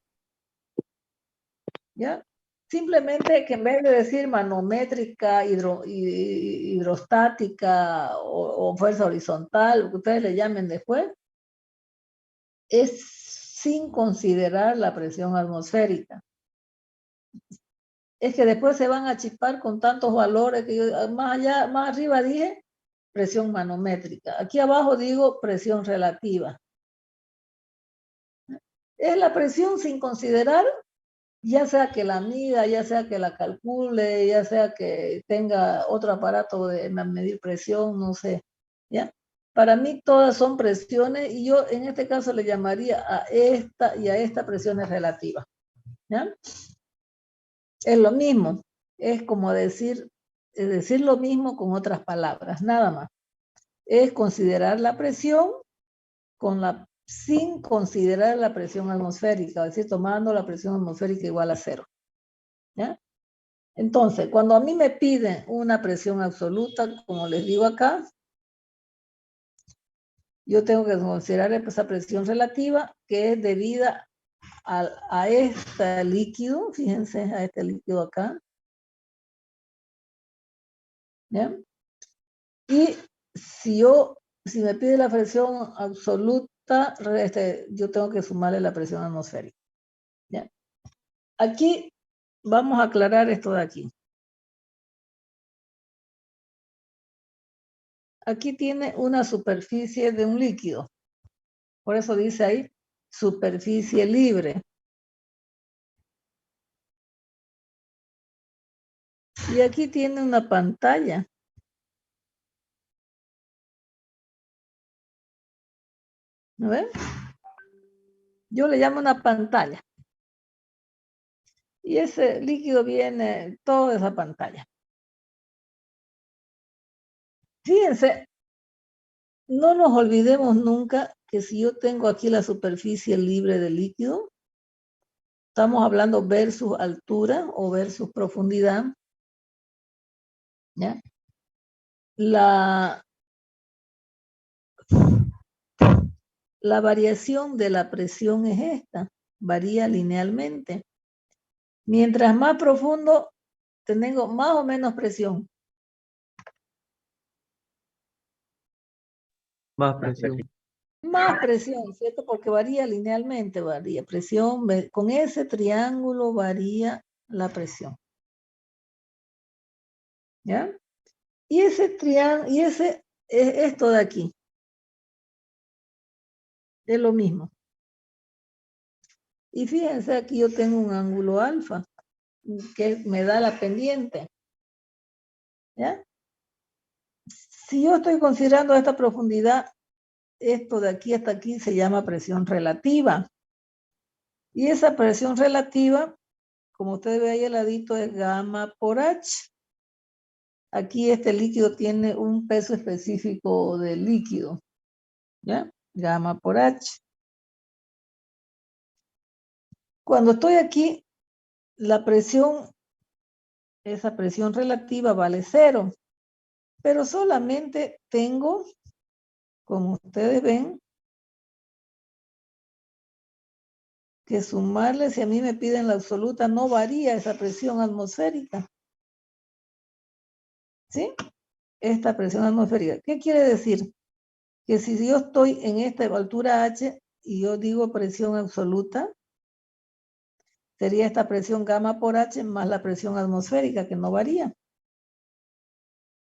¿Ya? Simplemente que en vez de decir manométrica, hidrostática o fuerza horizontal, lo que ustedes le llamen después, es sin considerar la presión atmosférica. Es que después se van a chipar con tantos valores que yo más arriba dije presión manométrica. Aquí abajo digo presión relativa. Es la presión sin considerar, ya sea que la mida, ya sea que la calcule, ya sea que tenga otro aparato de medir presión, no sé, ¿ya? Para mí todas son presiones y yo en este caso le llamaría a esta y a esta presiones relativas, ¿ya? Es lo mismo, es como decir lo mismo con otras palabras, nada más. Es considerar la presión sin considerar la presión atmosférica, es decir, tomando la presión atmosférica igual a 0. ¿Ya? Entonces, cuando a mí me piden una presión absoluta, como les digo acá, yo tengo que considerar esa presión relativa que es debida a este líquido, fíjense, a este líquido acá. ¿Ya? Y si me pide la presión absoluta, yo tengo que sumarle la presión atmosférica. ¿Ya? Aquí vamos a aclarar esto de aquí. Aquí tiene una superficie de un líquido. Por eso dice ahí, superficie libre. Y aquí tiene una pantalla. ¿No ven? Yo le llamo una pantalla. Y ese líquido viene toda esa pantalla. Fíjense, no nos olvidemos nunca que si yo tengo aquí la superficie libre del líquido, estamos hablando versus altura o versus profundidad. ¿Ya? La variación de la presión es esta, varía linealmente. Mientras más profundo, tengo más o menos presión. Más presión. Más presión, ¿cierto? Porque varía linealmente, varía presión. Con ese triángulo varía la presión. ¿Ya? Y ese triángulo, es esto de aquí. Es lo mismo. Y fíjense, aquí yo tengo un ángulo alfa, que me da la pendiente. ¿Ya? Si yo estoy considerando esta profundidad, esto de aquí hasta aquí se llama presión relativa. Y esa presión relativa, como ustedes ven ahí al ladito, es gamma por H. Aquí este líquido tiene un peso específico de líquido. ¿Ya? Gamma por H. Cuando estoy aquí, la presión, esa presión relativa vale 0. Pero solamente tengo, como ustedes ven, que sumarle, si a mí me piden la absoluta, no varía esa presión atmosférica. ¿Sí? Esta presión atmosférica. ¿Qué quiere decir? Que si yo estoy en esta altura H y yo digo presión absoluta, sería esta presión gamma por H más la presión atmosférica, que no varía.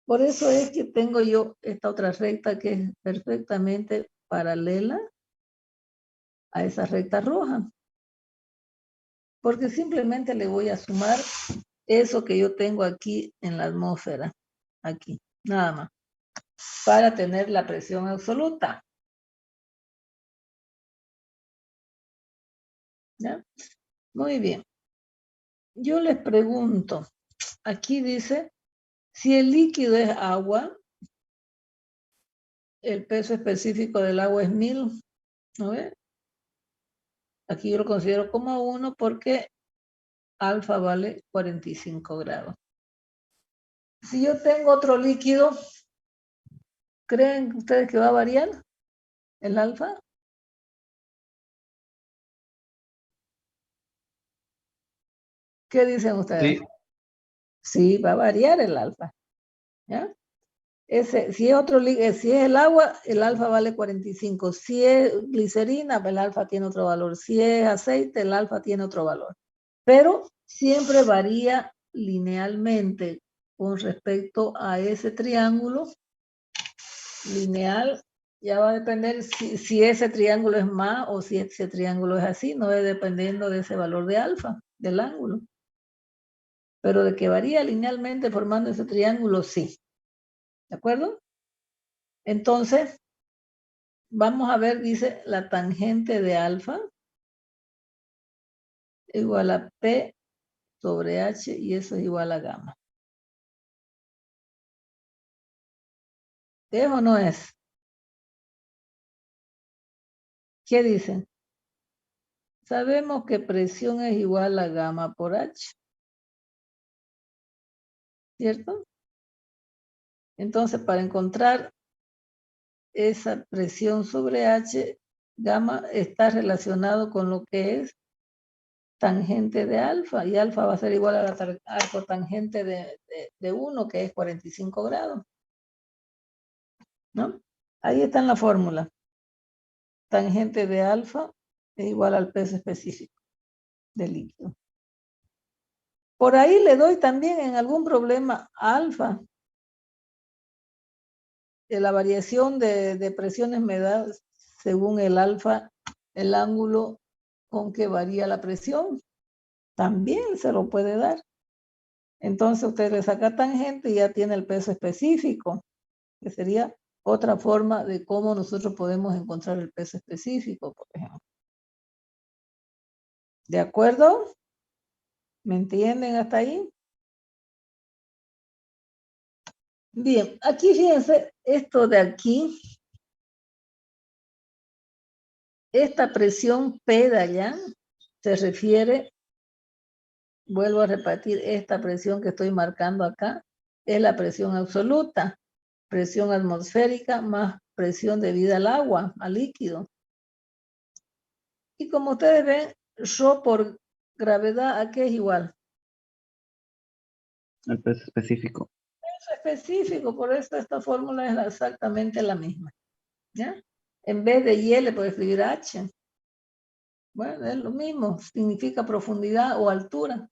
Por eso es que tengo yo esta otra recta que es perfectamente paralela a esa recta roja. Porque simplemente le voy a sumar eso que yo tengo aquí en la atmósfera. Aquí, nada más. Para tener la presión absoluta. ¿Ya? Muy bien. Yo les pregunto, aquí dice, si el líquido es agua, el peso específico del agua es 1000, ¿no ve? Aquí yo lo considero como 1 porque alfa vale 45 grados. Si yo tengo otro líquido, ¿creen ustedes que va a variar el alfa? ¿Qué dicen ustedes? Sí. Sí, va a variar el alfa. ¿Ya? Si es el agua, el alfa vale 45. Si es glicerina, el alfa tiene otro valor. Si es aceite, el alfa tiene otro valor. Pero siempre varía linealmente con respecto a ese triángulo lineal. Ya va a depender si ese triángulo es más o si ese triángulo es así, no es dependiendo de ese valor de alfa, del ángulo. Pero de que varía linealmente formando ese triángulo, sí. ¿De acuerdo? Entonces, vamos a ver, dice la tangente de alfa igual a P sobre H y eso es igual a gamma. ¿Es o no es? ¿Qué dicen? Sabemos que presión es igual a gamma por H. ¿Cierto? Entonces, para encontrar esa presión sobre H, gamma está relacionado con lo que es tangente de alfa, y alfa va a ser igual a la arco tangente de 1, que es 45 grados. ¿No? Ahí está en la fórmula. Tangente de alfa es igual al peso específico del líquido. Por ahí le doy también en algún problema alfa. La variación de presiones me da según el alfa, el ángulo con que varía la presión. También se lo puede dar. Entonces usted le saca tangente y ya tiene el peso específico, que sería otra forma de cómo nosotros podemos encontrar el peso específico, por ejemplo. ¿De acuerdo? ¿Me entienden hasta ahí? Bien, aquí fíjense, esto de aquí, esta presión P de allá, se refiere, vuelvo a repetir, esta presión que estoy marcando acá, es la presión absoluta, presión atmosférica más presión debida al agua, al líquido. Y como ustedes ven, Rho por gravedad, ¿a qué es igual? El peso específico. Peso específico, por eso esta fórmula es exactamente la misma. ¿Ya? En vez de Y le puedo escribir H. Bueno, es lo mismo, significa profundidad o altura.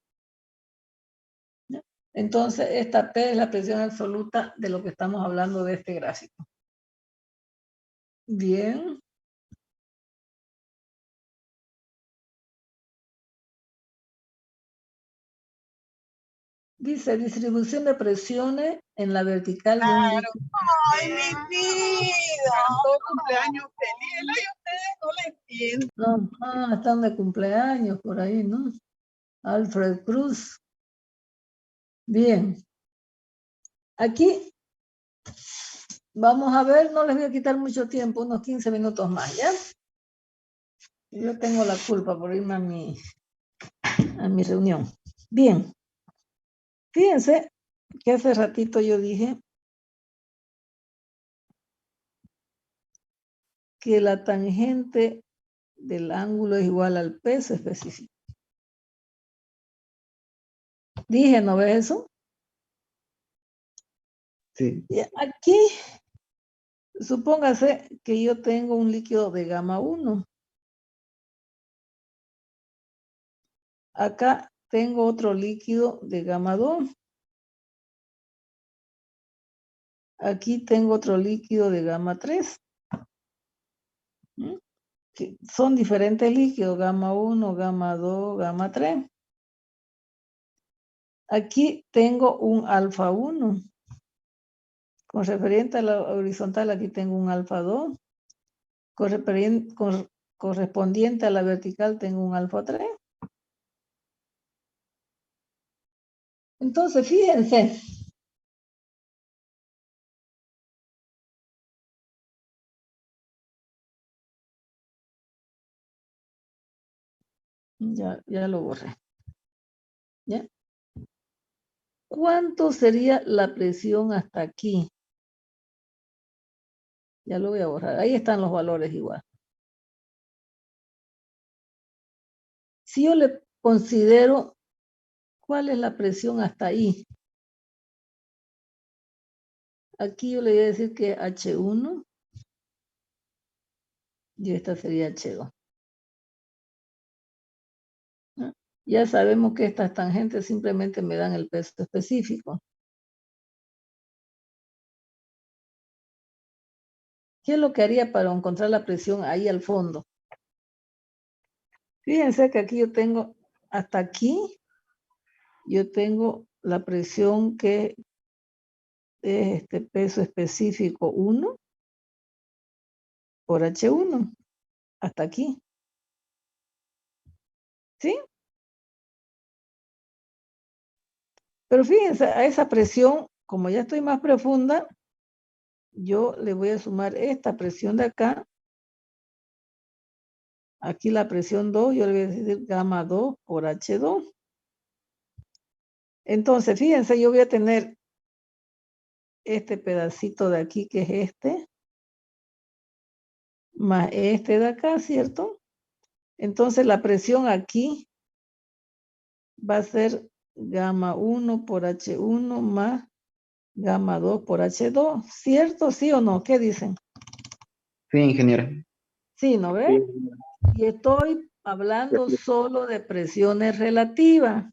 ¿Ya? Entonces, esta P es la presión absoluta de lo que estamos hablando de este gráfico. Bien. Dice, distribución de presiones en la vertical de un líquido. ¡Ay, mi vida! Todo cumpleaños feliz. Y ustedes no le entienden. No, están de cumpleaños por ahí, ¿no? Alfred Cruz. Bien. Aquí vamos a ver, no les voy a quitar mucho tiempo, unos 15 minutos más, ¿ya? Yo tengo la culpa por irme a mi reunión. Bien. Fíjense que hace ratito yo dije que la tangente del ángulo es igual al peso específico. Dije, ¿no ves eso? Sí. Y aquí, supóngase que yo tengo un líquido de gamma 1. Acá tengo otro líquido de gamma 2. Aquí tengo otro líquido de gamma 3. Que son diferentes líquidos, gamma 1, gamma 2, gamma 3. Aquí tengo un alfa 1. Con referente a la horizontal, aquí tengo un alfa 2. Correspondiente a la vertical, tengo un alfa 3. Entonces, fíjense. Ya lo borré. ¿Ya? ¿Cuánto sería la presión hasta aquí? Ya lo voy a borrar. Ahí están los valores igual. Si yo le considero cuál es la presión hasta ahí. Aquí yo le voy a decir que H1 y esta sería H2. ¿No? Ya sabemos que estas tangentes simplemente me dan el peso específico. ¿Qué es lo que haría para encontrar la presión ahí al fondo? Fíjense que aquí yo tengo, hasta aquí, yo tengo la presión que es este peso específico 1 por H1, hasta aquí. ¿Sí? Pero fíjense, a esa presión, como ya estoy más profunda, yo le voy a sumar esta presión de acá. Aquí la presión 2, yo le voy a decir gamma 2 por H2. Entonces, fíjense, yo voy a tener este pedacito de aquí, que es este, más este de acá, ¿cierto? Entonces, la presión aquí va a ser gamma 1 por H1 más gamma 2 por H2. ¿Cierto? ¿Sí o no? ¿Qué dicen? Sí, ingeniera. Sí, ¿no ven? Y estoy hablando solo de presiones relativas.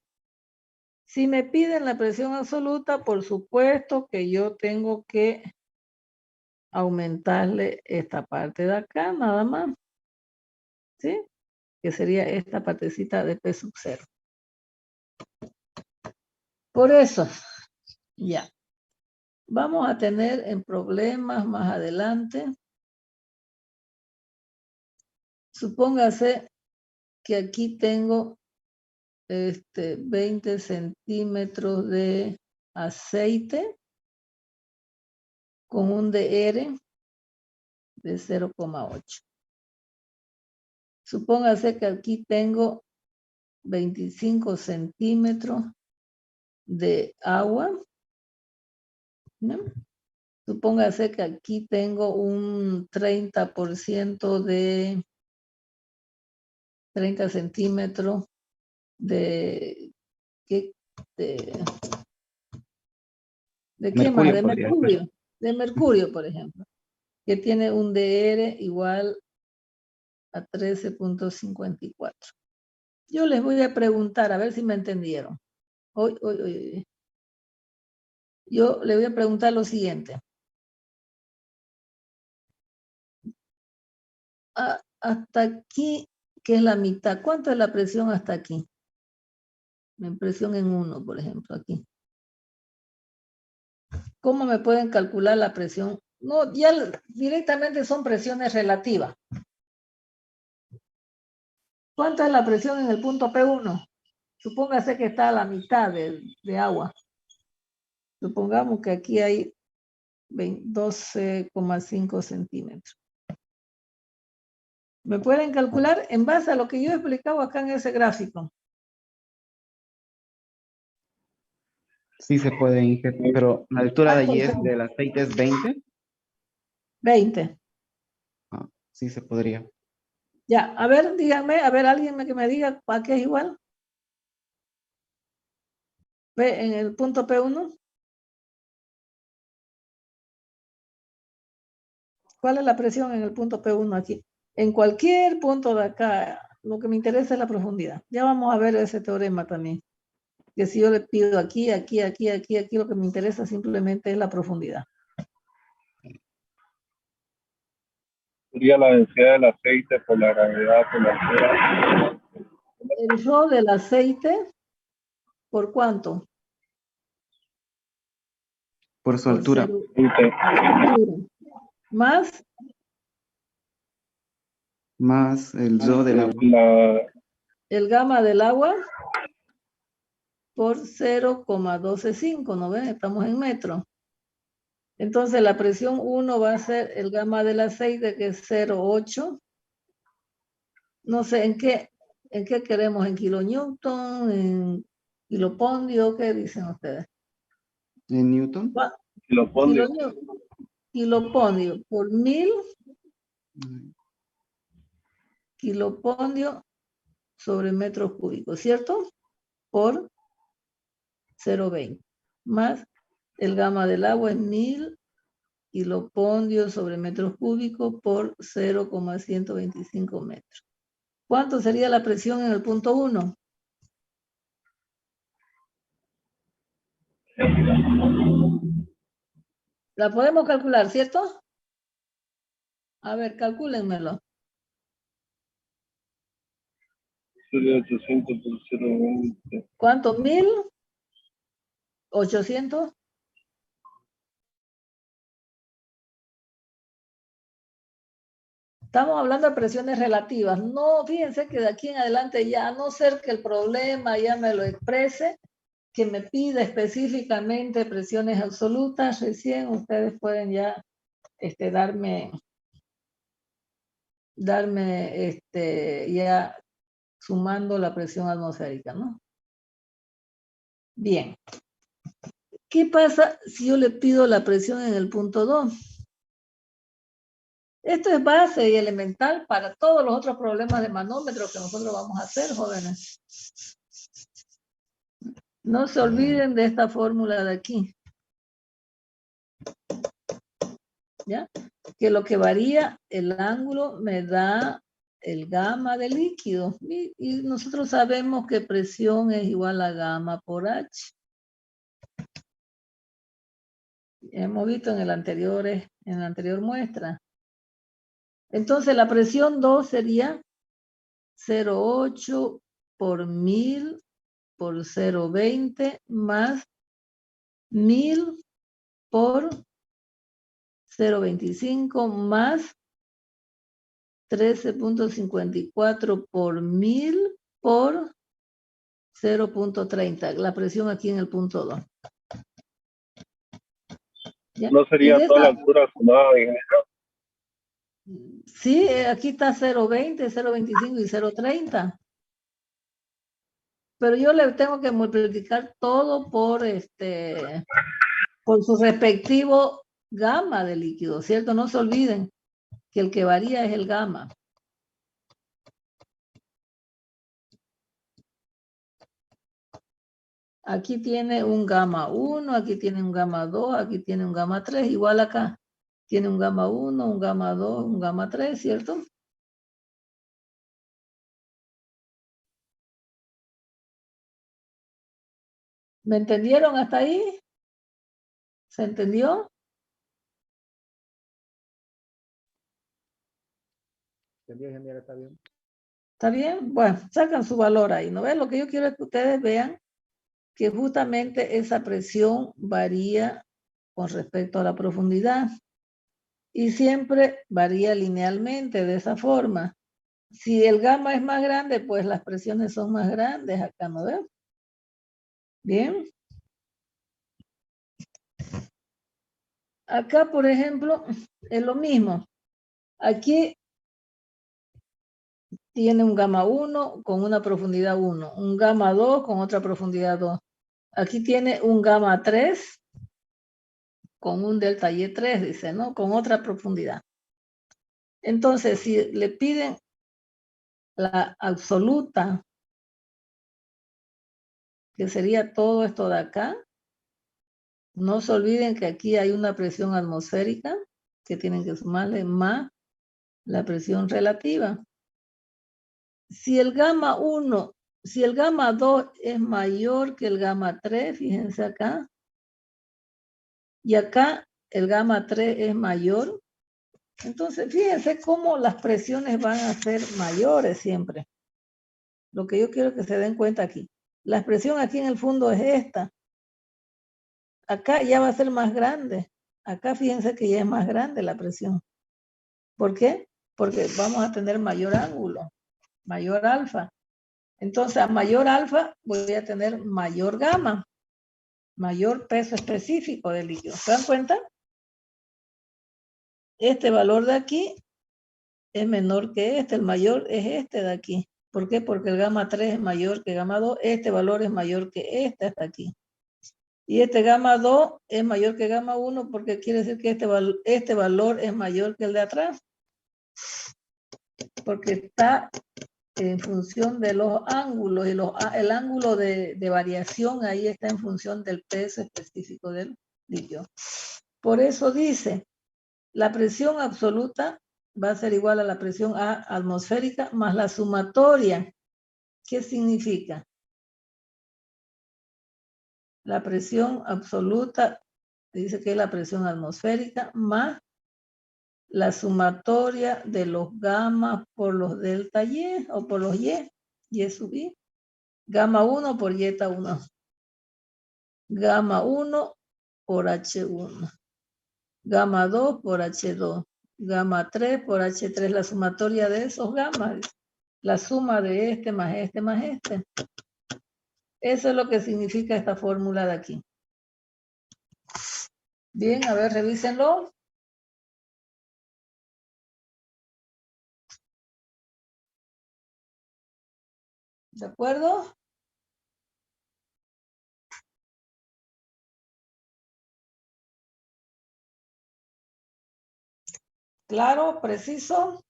Si me piden la presión absoluta, por supuesto que yo tengo que aumentarle esta parte de acá, nada más. ¿Sí? Que sería esta partecita de P sub 0. Por eso, ya. Vamos a tener en problemas más adelante. Supóngase que aquí tengo 20 centímetros de aceite con un DR de 0,8. Supóngase que aquí tengo 25 centímetros de agua, ¿no? Supóngase que aquí tengo un 30% de 30 centímetros de ¿qué más? De mercurio. De mercurio, por ejemplo, que tiene un DR igual a 13.54. Yo les voy a preguntar, a ver si me entendieron. Yo le voy a preguntar lo siguiente. Hasta aquí, que es la mitad, ¿cuánto es la presión hasta aquí? La presión en 1, por ejemplo, aquí. ¿Cómo me pueden calcular la presión? No, ya directamente son presiones relativas. ¿Cuánto es la presión en el punto P1? Supóngase que está a la mitad de agua. Supongamos que aquí hay 12,5 centímetros. ¿Me pueden calcular en base a lo que yo he explicado acá en ese gráfico? Sí se puede, ingeniera, pero la altura de allí del aceite es 20. 20. Ah, sí se podría. Ya, a ver, díganme, a ver, alguien que me diga para qué es igual. P en el punto P1. ¿Cuál es la presión en el punto P1 aquí? En cualquier punto de acá, lo que me interesa es la profundidad. Ya vamos a ver ese teorema también. Que si yo le pido aquí, aquí, lo que me interesa simplemente es la profundidad. Sería la densidad del aceite por la gravedad por la altura. El rho del aceite, ¿por cuánto? Por su altura. Más el rho del agua. El gamma del agua por 0,125, ¿no ven? Estamos en metros. Entonces la presión 1 va a ser el gamma del aceite, que es 0,8. No sé, ¿En qué queremos? ¿En kilonewton? ¿En kilopondio? ¿Qué dicen ustedes? ¿En Newton? Kilopondio. Kilopondio por 1000 kilopondio sobre metros cúbicos, ¿cierto? Por 0,20. Más el gamma del agua es 1000 kilopondio sobre metros cúbicos por 0,125 metros. ¿Cuánto sería la presión en el punto 1? La podemos calcular, ¿cierto? A ver, calcúlenmelo. Sería 800 por 0,20. ¿Cuánto? ¿1,800? Estamos hablando de presiones relativas. No, fíjense que de aquí en adelante ya, a no ser que el problema ya me lo exprese, que me pida específicamente presiones absolutas, recién ustedes pueden ya darme ya sumando la presión atmosférica, ¿no? Bien. ¿Qué pasa si yo le pido la presión en el punto 2? Esto es base y elemental para todos los otros problemas de manómetro que nosotros vamos a hacer, jóvenes. No se olviden de esta fórmula de aquí. ¿Ya? Que lo que varía el ángulo me da el gamma del líquido. Y nosotros sabemos que presión es igual a gamma por H. Hemos visto en la anterior muestra. Entonces la presión 2 sería 0,8 por 1000 por 0,20 más 1000 por 0,25 más 13.54 por 1000 por 0,30. La presión aquí en el punto 2. ¿Ya? No sería toda la altura sumada, ingeniero. Sí, aquí está 0,20, 0,25 y 0,30. Pero yo le tengo que multiplicar todo por su respectivo gamma de líquido, ¿cierto? No se olviden que el que varía es el gamma. Aquí tiene un gamma 1, aquí tiene un gamma 2, aquí tiene un gamma 3, igual acá. Tiene un gamma 1, un gamma 2, un gamma 3, ¿cierto? ¿Me entendieron hasta ahí? ¿Se entendió? Está bien. ¿Está bien? Bueno, sacan su valor ahí, ¿no ven? Lo que yo quiero es que ustedes vean que justamente esa presión varía con respecto a la profundidad y siempre varía linealmente de esa forma. Si el gamma es más grande, pues las presiones son más grandes acá, ¿no ven? Bien. Acá, por ejemplo, es lo mismo. Aquí tiene un gamma 1 con una profundidad 1, un gamma 2 con otra profundidad 2. Aquí tiene un gamma 3 con un delta Y3, dice, ¿no? Con otra profundidad. Entonces, si le piden la absoluta, que sería todo esto de acá, no se olviden que aquí hay una presión atmosférica que tienen que sumarle más la presión relativa. Si el gamma 1, si el gamma 2 es mayor que el gamma 3, fíjense acá, y acá el gamma 3 es mayor, entonces fíjense cómo las presiones van a ser mayores siempre. Lo que yo quiero que se den cuenta aquí. La presión aquí en el fondo es esta. Acá ya va a ser más grande. Acá fíjense que ya es más grande la presión. ¿Por qué? Porque vamos a tener mayor ángulo, mayor alfa. Entonces, a mayor alfa voy a tener mayor gamma, mayor peso específico del líquido. ¿Se dan cuenta? Este valor de aquí es menor que este, el mayor es este de aquí. ¿Por qué? Porque el gamma 3 es mayor que gamma 2. Este valor es mayor que este hasta aquí. Y este gamma 2 es mayor que gamma 1 porque quiere decir que este valor es mayor que el de atrás. Porque está en función de los ángulos y el ángulo de variación ahí está en función del peso específico del líquido. Por eso dice, la presión absoluta va a ser igual a la presión atmosférica más la sumatoria. ¿Qué significa? La presión absoluta, dice que es la presión atmosférica más la sumatoria de los gamma por los delta Y o por los Y sub I. Gamma 1 por yeta 1. Gamma 1 por H1. Gamma 2 por H2. Gamma 3 por H3. La sumatoria de esos gammas. La suma de este más este más este. Eso es lo que significa esta fórmula de aquí. Bien, a ver, revísenlo. ¿De acuerdo? ¿Claro? ¿Preciso?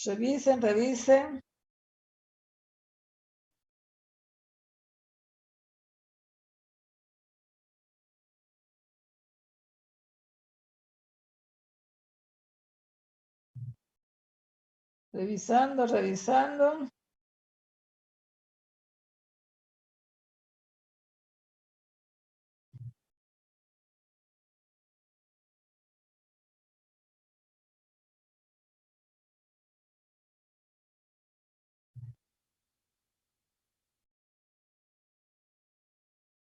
Revisen, revisen. Revisando, revisando.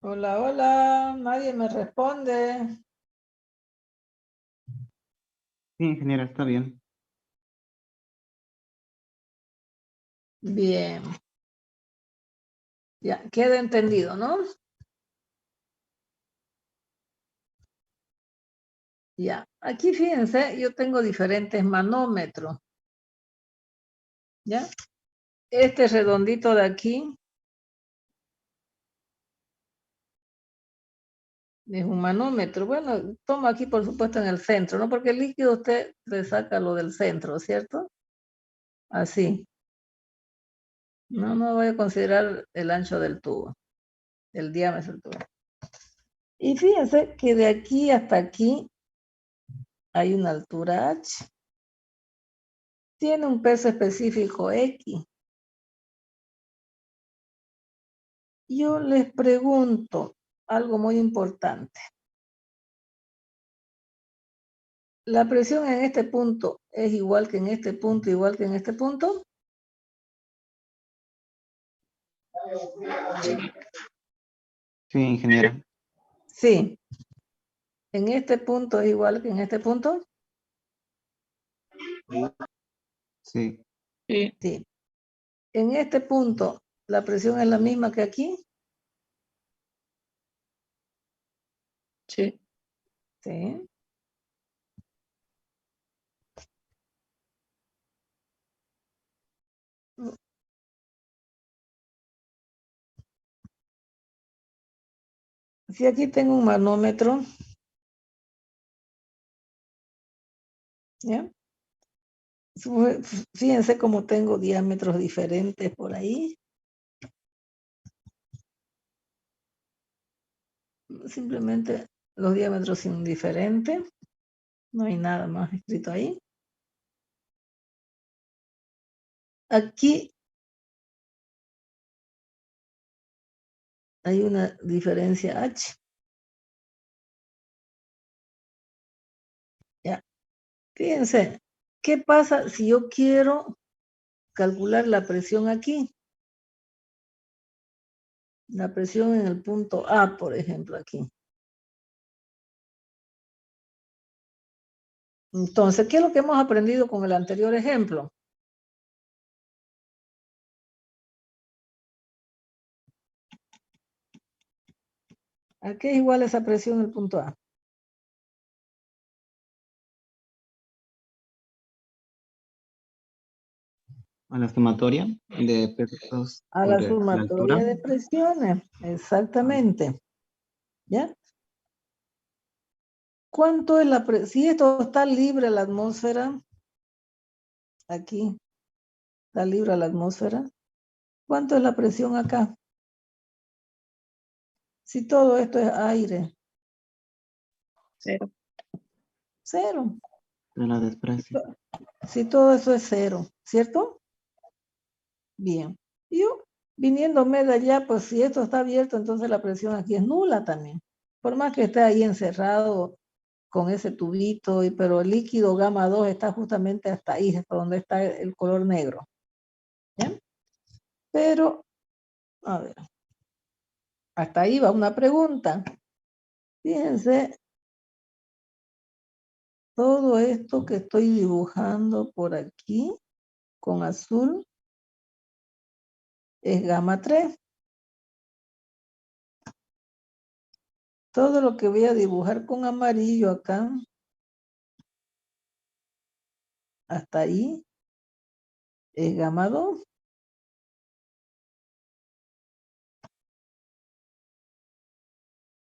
Hola, hola. Nadie me responde. Sí, ingeniera, está bien. Bien. Ya, queda entendido, ¿no? Ya. Aquí fíjense, yo tengo diferentes manómetros. ¿Ya? Este redondito de aquí es un manómetro. Bueno, tomo aquí, por supuesto, en el centro, ¿no? Porque el líquido usted le saca lo del centro, ¿cierto? Así. No voy a considerar el ancho del tubo, el diámetro del tubo. Y fíjense que de aquí hasta aquí hay una altura H. Tiene un peso específico X. Yo les pregunto algo muy importante. ¿La presión en este punto es igual que en este punto, igual que en este punto? Sí, ingeniera. Sí. ¿En este punto es igual que en este punto? Sí. Sí. ¿En este punto la presión es la misma que aquí? Sí. Sí. Si aquí tengo un manómetro, ¿ya? Fíjense cómo tengo diámetros diferentes por ahí. Simplemente los diámetros son diferentes. No hay nada más escrito ahí. Aquí hay una diferencia H. Ya. Fíjense, ¿qué pasa si yo quiero calcular la presión aquí? La presión en el punto A, por ejemplo, aquí. Entonces, ¿qué es lo que hemos aprendido con el anterior ejemplo? ¿A qué es igual esa presión el punto A? A la sumatoria de pesos A la sobre la sumatoria altura. de presiones, exactamente. ¿Ya? ¿Cuánto es la presión? Si esto está libre la atmósfera, aquí está libre la atmósfera, ¿cuánto es la presión acá? Si todo esto es aire. Cero. Cero. De la desprecio. Si todo eso es cero, ¿cierto? Bien. Yo, viniéndome de allá, pues si esto está abierto, entonces la presión aquí es nula también. Por más que esté ahí encerrado con ese tubito, pero el líquido gamma 2 está justamente hasta ahí, hasta donde está el color negro. ¿Ya? Pero, a ver, hasta ahí va una pregunta. Fíjense, todo esto que estoy dibujando por aquí, con azul, es gamma 3. Todo lo que voy a dibujar con amarillo acá, hasta ahí, es gamma 2.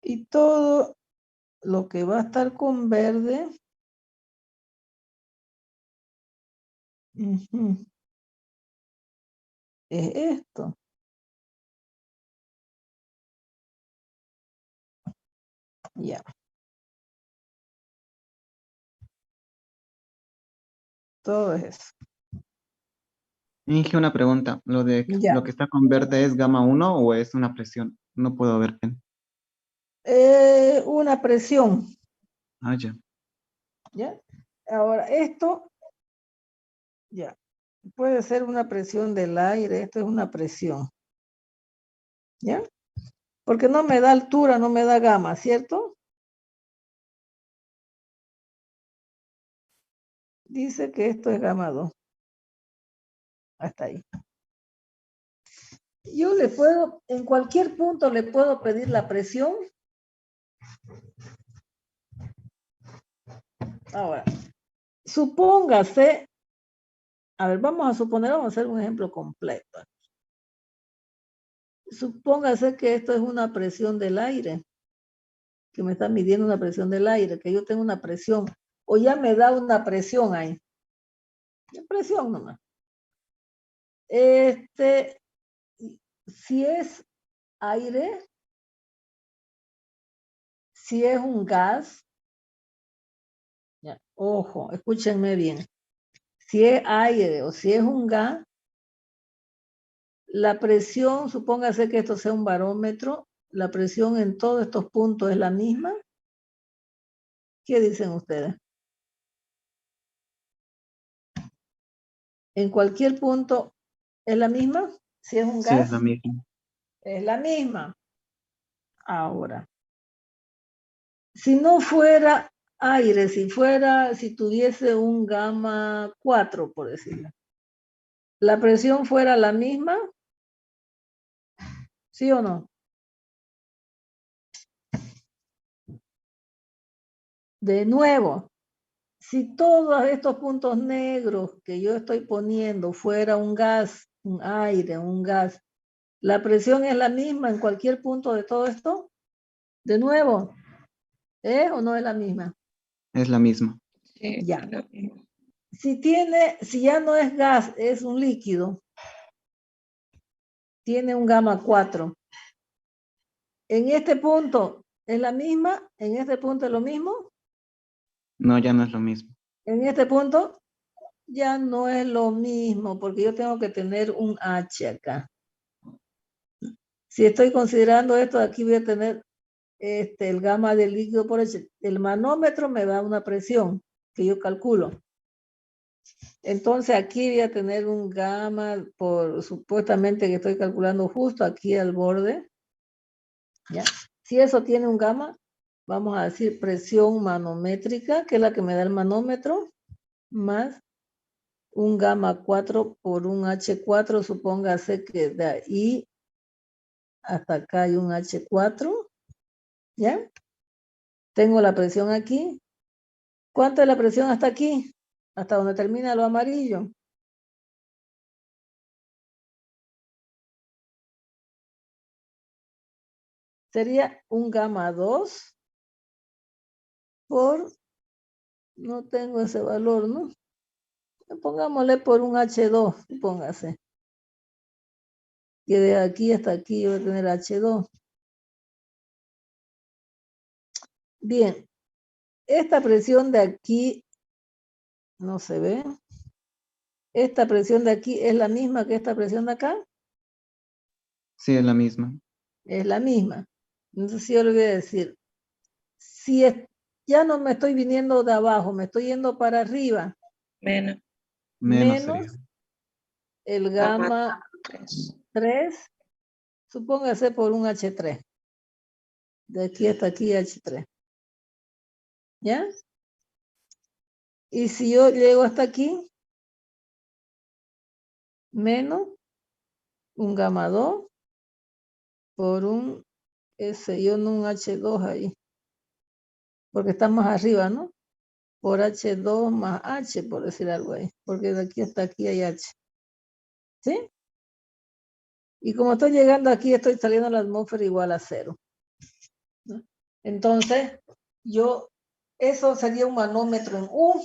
Y todo lo que va a estar con verde, es esto. Ya. Todo es eso. Inge, una pregunta. Ya. ¿Lo que está con verde es gamma 1 o es una presión? No puedo ver bien. Una presión. Ah, ya. ¿Ya? Ahora, esto, ya, puede ser una presión del aire, esto es una presión. ¿Ya? Porque no me da altura, no me da gamma, ¿cierto? Dice que esto es gamma 2. Hasta ahí. Yo le puedo, en cualquier punto le puedo pedir la presión. Ahora, supóngase, a ver, vamos a hacer un ejemplo completo. Supóngase que esto es una presión del aire, que me está midiendo una presión del aire, que yo tengo una presión, o ya me da una presión ahí. Presión nomás. Si es aire, si es un gas, ya, ojo, escúchenme bien. Si es aire o si es un gas, la presión, supóngase que esto sea un barómetro, la presión en todos estos puntos es la misma. ¿Qué dicen ustedes? En cualquier punto es la misma. Si es un Sí, gas, es la misma. es la misma. Ahora, si no fuera aire, si tuviese un gamma 4, por decirlo, ¿la presión fuera la misma? ¿Sí o no? De nuevo, si todos estos puntos negros que yo estoy poniendo fuera un gas, un aire, un gas, ¿la presión es la misma en cualquier punto de todo esto? De nuevo, ¿es o no es la misma? Es la misma. Sí, Ya. es lo mismo. Si ya no es gas, es un líquido, tiene un gamma 4. En este punto, ¿es la misma? ¿En este punto es lo mismo? No, ya no es lo mismo. En este punto, ya no es lo mismo, porque yo tengo que tener un H acá. Si estoy considerando esto, aquí voy a tener el gamma del líquido por H. El manómetro me da una presión que yo calculo. Entonces aquí voy a tener un gamma por supuestamente que estoy calculando justo aquí al borde. ¿Ya? Si eso tiene un gamma, vamos a decir presión manométrica, que es la que me da el manómetro, más un gamma 4 por un H4, supóngase que de ahí hasta acá hay un H4, ¿Ya? Tengo la presión aquí. ¿Cuánto es la presión hasta aquí? Hasta donde termina lo amarillo. Sería un gamma 2 por, no tengo ese valor, ¿no? Pongámosle por un H2, póngase. Que de aquí hasta aquí voy a tener H2. Bien, esta presión de aquí, no se ve. Esta presión de aquí es la misma que esta presión de acá. Sí, es la misma. Es la misma. Entonces yo le voy a decir, si ya no me estoy viniendo de abajo, me estoy yendo para arriba. Menos. Menos sería. El gamma 3, supóngase por un H3. De aquí hasta aquí H3. ¿Ya? Y si yo llego hasta aquí, menos un gamma 2 por un S, yo no un H2 ahí. Porque está más arriba, ¿no? Por H2 más H, por decir algo ahí. Porque de aquí hasta aquí hay H. ¿Sí? Y como estoy llegando aquí, estoy saliendo a la atmósfera igual a 0. ¿No? Entonces, eso sería un manómetro en U,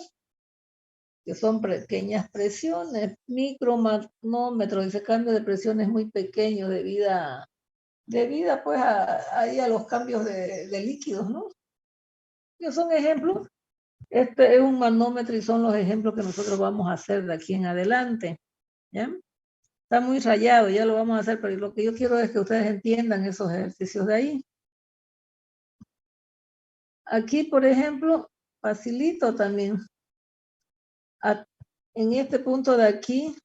que son pequeñas presiones, micromanómetros, ese cambio de presiones muy pequeño debido pues ahí a los cambios de líquidos, ¿no? Que son ejemplos. Este es un manómetro y son los ejemplos que nosotros vamos a hacer de aquí en adelante. ¿Ya? Está muy rayado, ya lo vamos a hacer, pero lo que yo quiero es que ustedes entiendan esos ejercicios de ahí. Aquí, por ejemplo, facilito también. En este punto de aquí,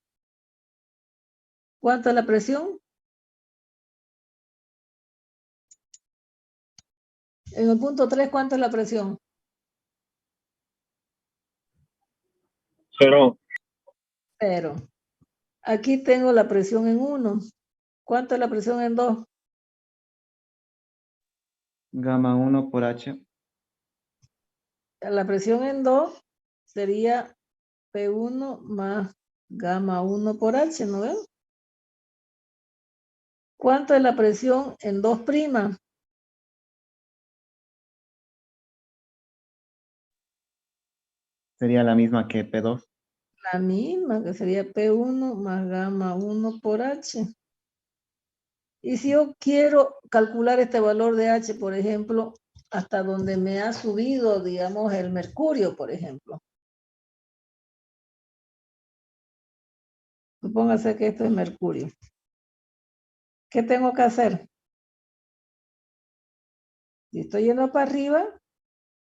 ¿cuánto es la presión? En el punto 3, ¿cuánto es la presión? 0. 0. Aquí tengo la presión en 1. ¿Cuánto es la presión en 2? Gamma 1 por H. La presión en 2 sería P1 más gamma 1 por H, ¿no ven? ¿Cuánto es la presión en 2'? Sería la misma que P2. La misma, que sería P1 más gamma 1 por H. Y si yo quiero calcular este valor de H, por ejemplo, hasta donde me ha subido, digamos, el mercurio, por ejemplo. Supóngase que esto es mercurio. ¿Qué tengo que hacer? Si estoy yendo para arriba,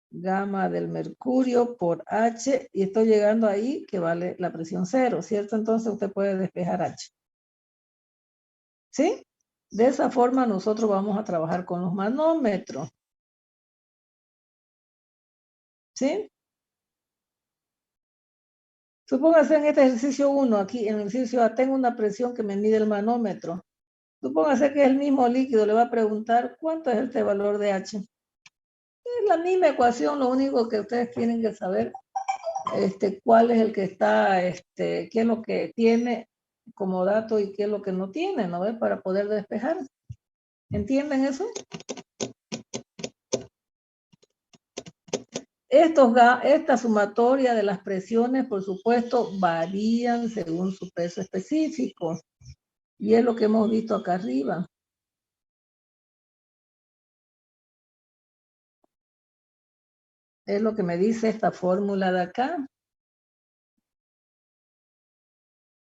gamma del mercurio por H, y estoy llegando ahí que vale la presión 0, ¿cierto? Entonces usted puede despejar H. ¿Sí? De esa forma nosotros vamos a trabajar con los manómetros. ¿Sí? Supóngase en este ejercicio 1, aquí en el ejercicio A, tengo una presión que me mide el manómetro. Supóngase que es el mismo líquido, le va a preguntar cuánto es este valor de H. Es la misma ecuación, lo único que ustedes tienen que saber cuál es el que está, qué es lo que tiene como dato y qué es lo que no tiene, ¿no ves? Para poder despejar. ¿Entienden eso? Esta sumatoria de las presiones, por supuesto, varían según su peso específico. Y es lo que hemos visto acá arriba. Es lo que me dice esta fórmula de acá,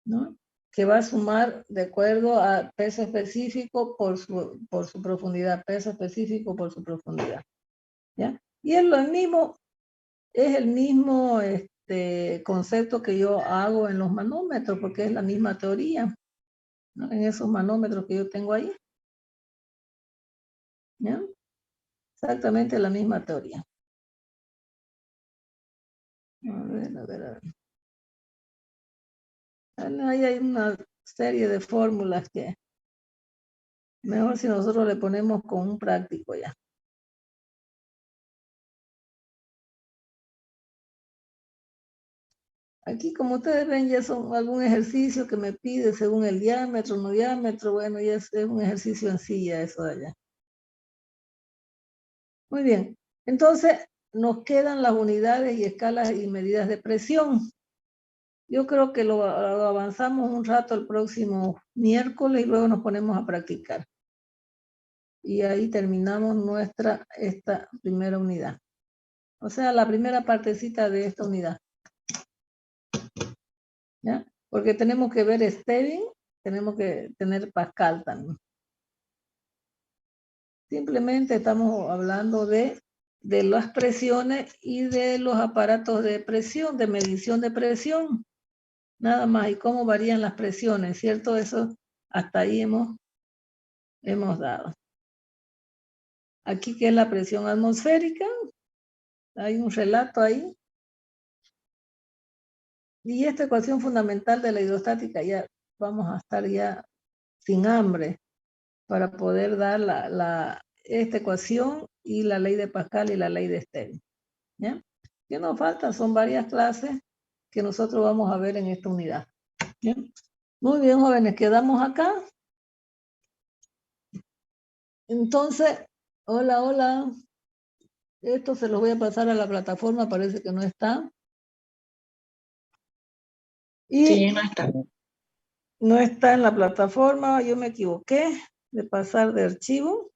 ¿no? Que va a sumar de acuerdo a peso específico por su profundidad, peso específico por su profundidad. ¿Ya? Y es el mismo concepto que yo hago en los manómetros, porque es la misma teoría, ¿no? En esos manómetros que yo tengo ahí. ¿Ya? Exactamente la misma teoría. A ver, a ver, a ver. Ahí hay una serie de fórmulas que mejor si nosotros le ponemos con un práctico ya. Aquí, como ustedes ven, ya son algún ejercicio que me pide según el diámetro, no diámetro. Bueno, ya es un ejercicio en sí, ya eso de allá. Muy bien. Entonces, nos quedan las unidades y escalas y medidas de presión. Yo creo que lo avanzamos un rato el próximo miércoles y luego nos ponemos a practicar. Y ahí terminamos esta primera unidad. O sea, la primera partecita de esta unidad. ¿Ya? Porque tenemos que ver Stebbing, tenemos que tener Pascal también. Simplemente estamos hablando de las presiones y de los aparatos de presión, de medición de presión. Nada más, y cómo varían las presiones, ¿cierto? Eso hasta ahí hemos dado. Aquí que es la presión atmosférica, hay un relato ahí. Y esta ecuación fundamental de la hidrostática, ya vamos a estar ya sin hambre para poder dar esta ecuación y la ley de Pascal y la ley de Stern. ¿Ya? ¿Qué nos falta? Son varias clases que nosotros vamos a ver en esta unidad. ¿Ya? Muy bien, jóvenes, quedamos acá. Entonces, hola, hola. Esto se los voy a pasar a la plataforma, parece que no está. Y Sí, no está. no está en la plataforma, yo me equivoqué de pasar de archivo.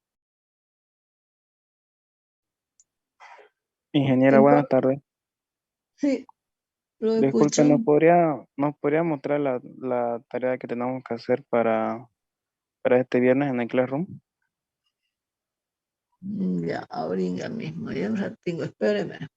Ingeniera, Entonces, buenas tardes. sí, lo Disculpe, escucho. ¿nos podría mostrar la tarea que tenemos que hacer para este viernes en el Classroom? Ya, ahorita mismo, ya un ratingo, espéreme.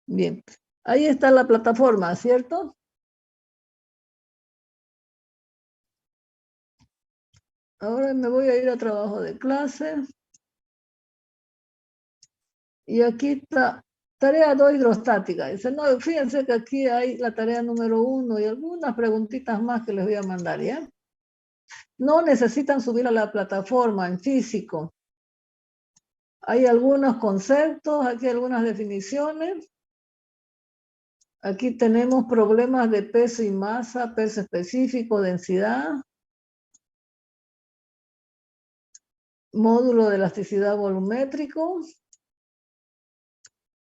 Bien, ahí está la plataforma, ¿cierto? Ahora me voy a ir a trabajo de clase. Y aquí está, tarea 2 hidrostática. Dice, no, fíjense que aquí hay la tarea número 1 y algunas preguntitas más que les voy a mandar, ¿ya? No necesitan subir a la plataforma en físico. Hay algunos conceptos, aquí algunas definiciones. Aquí tenemos problemas de peso y masa, peso específico, densidad. Módulo de elasticidad volumétrico.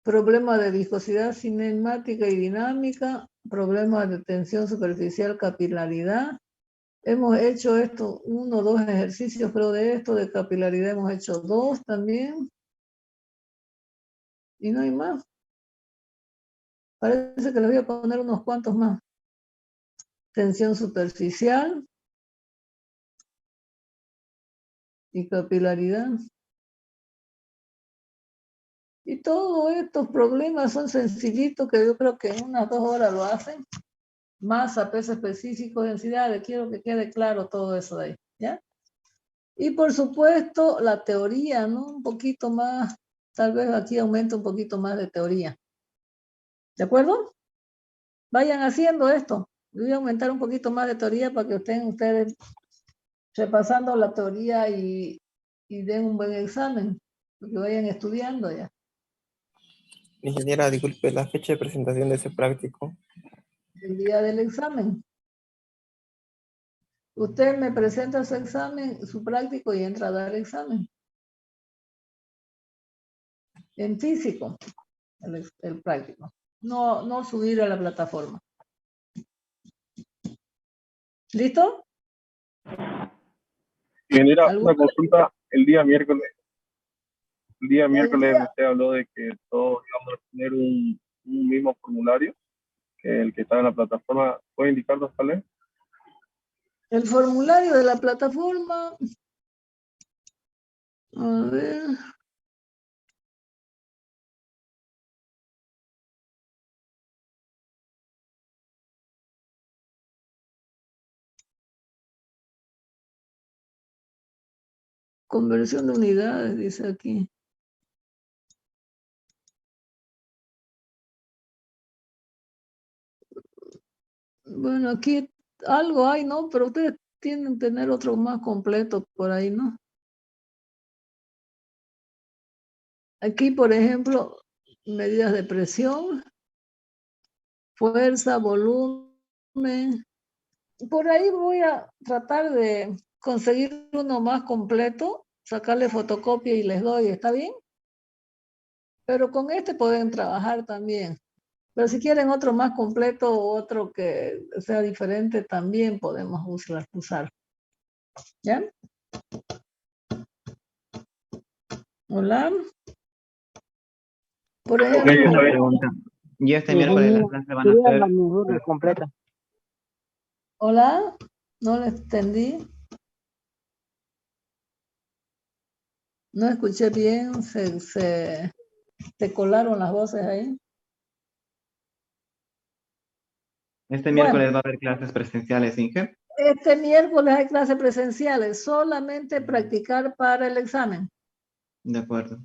Problema de viscosidad cinemática y dinámica. Problemas de tensión superficial, capilaridad. Hemos hecho esto, 1 o 2 ejercicios, creo, de esto, de capilaridad hemos hecho 2 también. Y no hay más. Parece que les voy a poner unos cuantos más. Tensión superficial y capilaridad. Y todos estos problemas son sencillitos que yo creo que en unas 2 horas lo hacen. Masa, peso específico, densidad, quiero que quede claro todo eso de ahí, ¿ya? Y por supuesto la teoría, ¿no? Un poquito más, tal vez aquí aumente un poquito más de teoría. ¿De acuerdo? Vayan haciendo esto. Voy a aumentar un poquito más de teoría para que estén ustedes repasando la teoría y den un buen examen, porque vayan estudiando ya. Ingeniera, disculpe la fecha de presentación de ese práctico. El día del examen. Usted me presenta su examen, su práctico y entra a dar el examen. En físico, el práctico. No subir a la plataforma. ¿Listo? Ingeniera, una ¿Alguna? consulta. El día El miércoles día, usted habló de que todos íbamos a tener un mismo formulario que el que está en la plataforma. ¿Puede indicarnos cuál es? el formulario de la plataforma. A ver. Conversión de unidades, dice aquí. Bueno, aquí algo hay, ¿no? Pero ustedes tienen que tener otro más completo por ahí, ¿no? Aquí, por ejemplo, medidas de presión, fuerza, volumen. Por ahí voy a tratar de conseguir uno más completo, sacarle fotocopia y les doy, ¿está bien? Pero con este pueden trabajar también. Pero si quieren otro más completo o otro que sea diferente, también podemos usar. ¿Ya? Hola. Por ejemplo, Una pregunta. ¿Y este miércoles las clases van a ser? completa. hola, no le entendí. No escuché bien, se colaron las voces ahí. Este Bueno. miércoles va a haber clases presenciales, Inge. Este miércoles hay clases presenciales, solamente practicar para el examen. De acuerdo.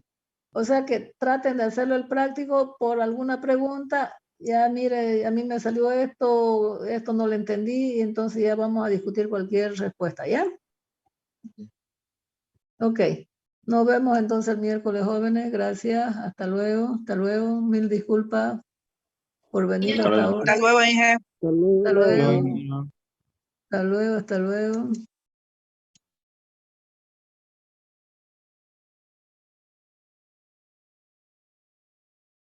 O sea que traten de hacerlo el práctico por alguna pregunta. Ya mire, a mí me salió esto no lo entendí, y entonces ya vamos a discutir cualquier respuesta, ¿ya? Ok. Nos vemos entonces el miércoles, jóvenes. Gracias. Hasta luego. Hasta luego. Mil disculpas por venir hasta ahora. Hasta luego, Inge. Hasta luego. Hasta luego. Hasta luego.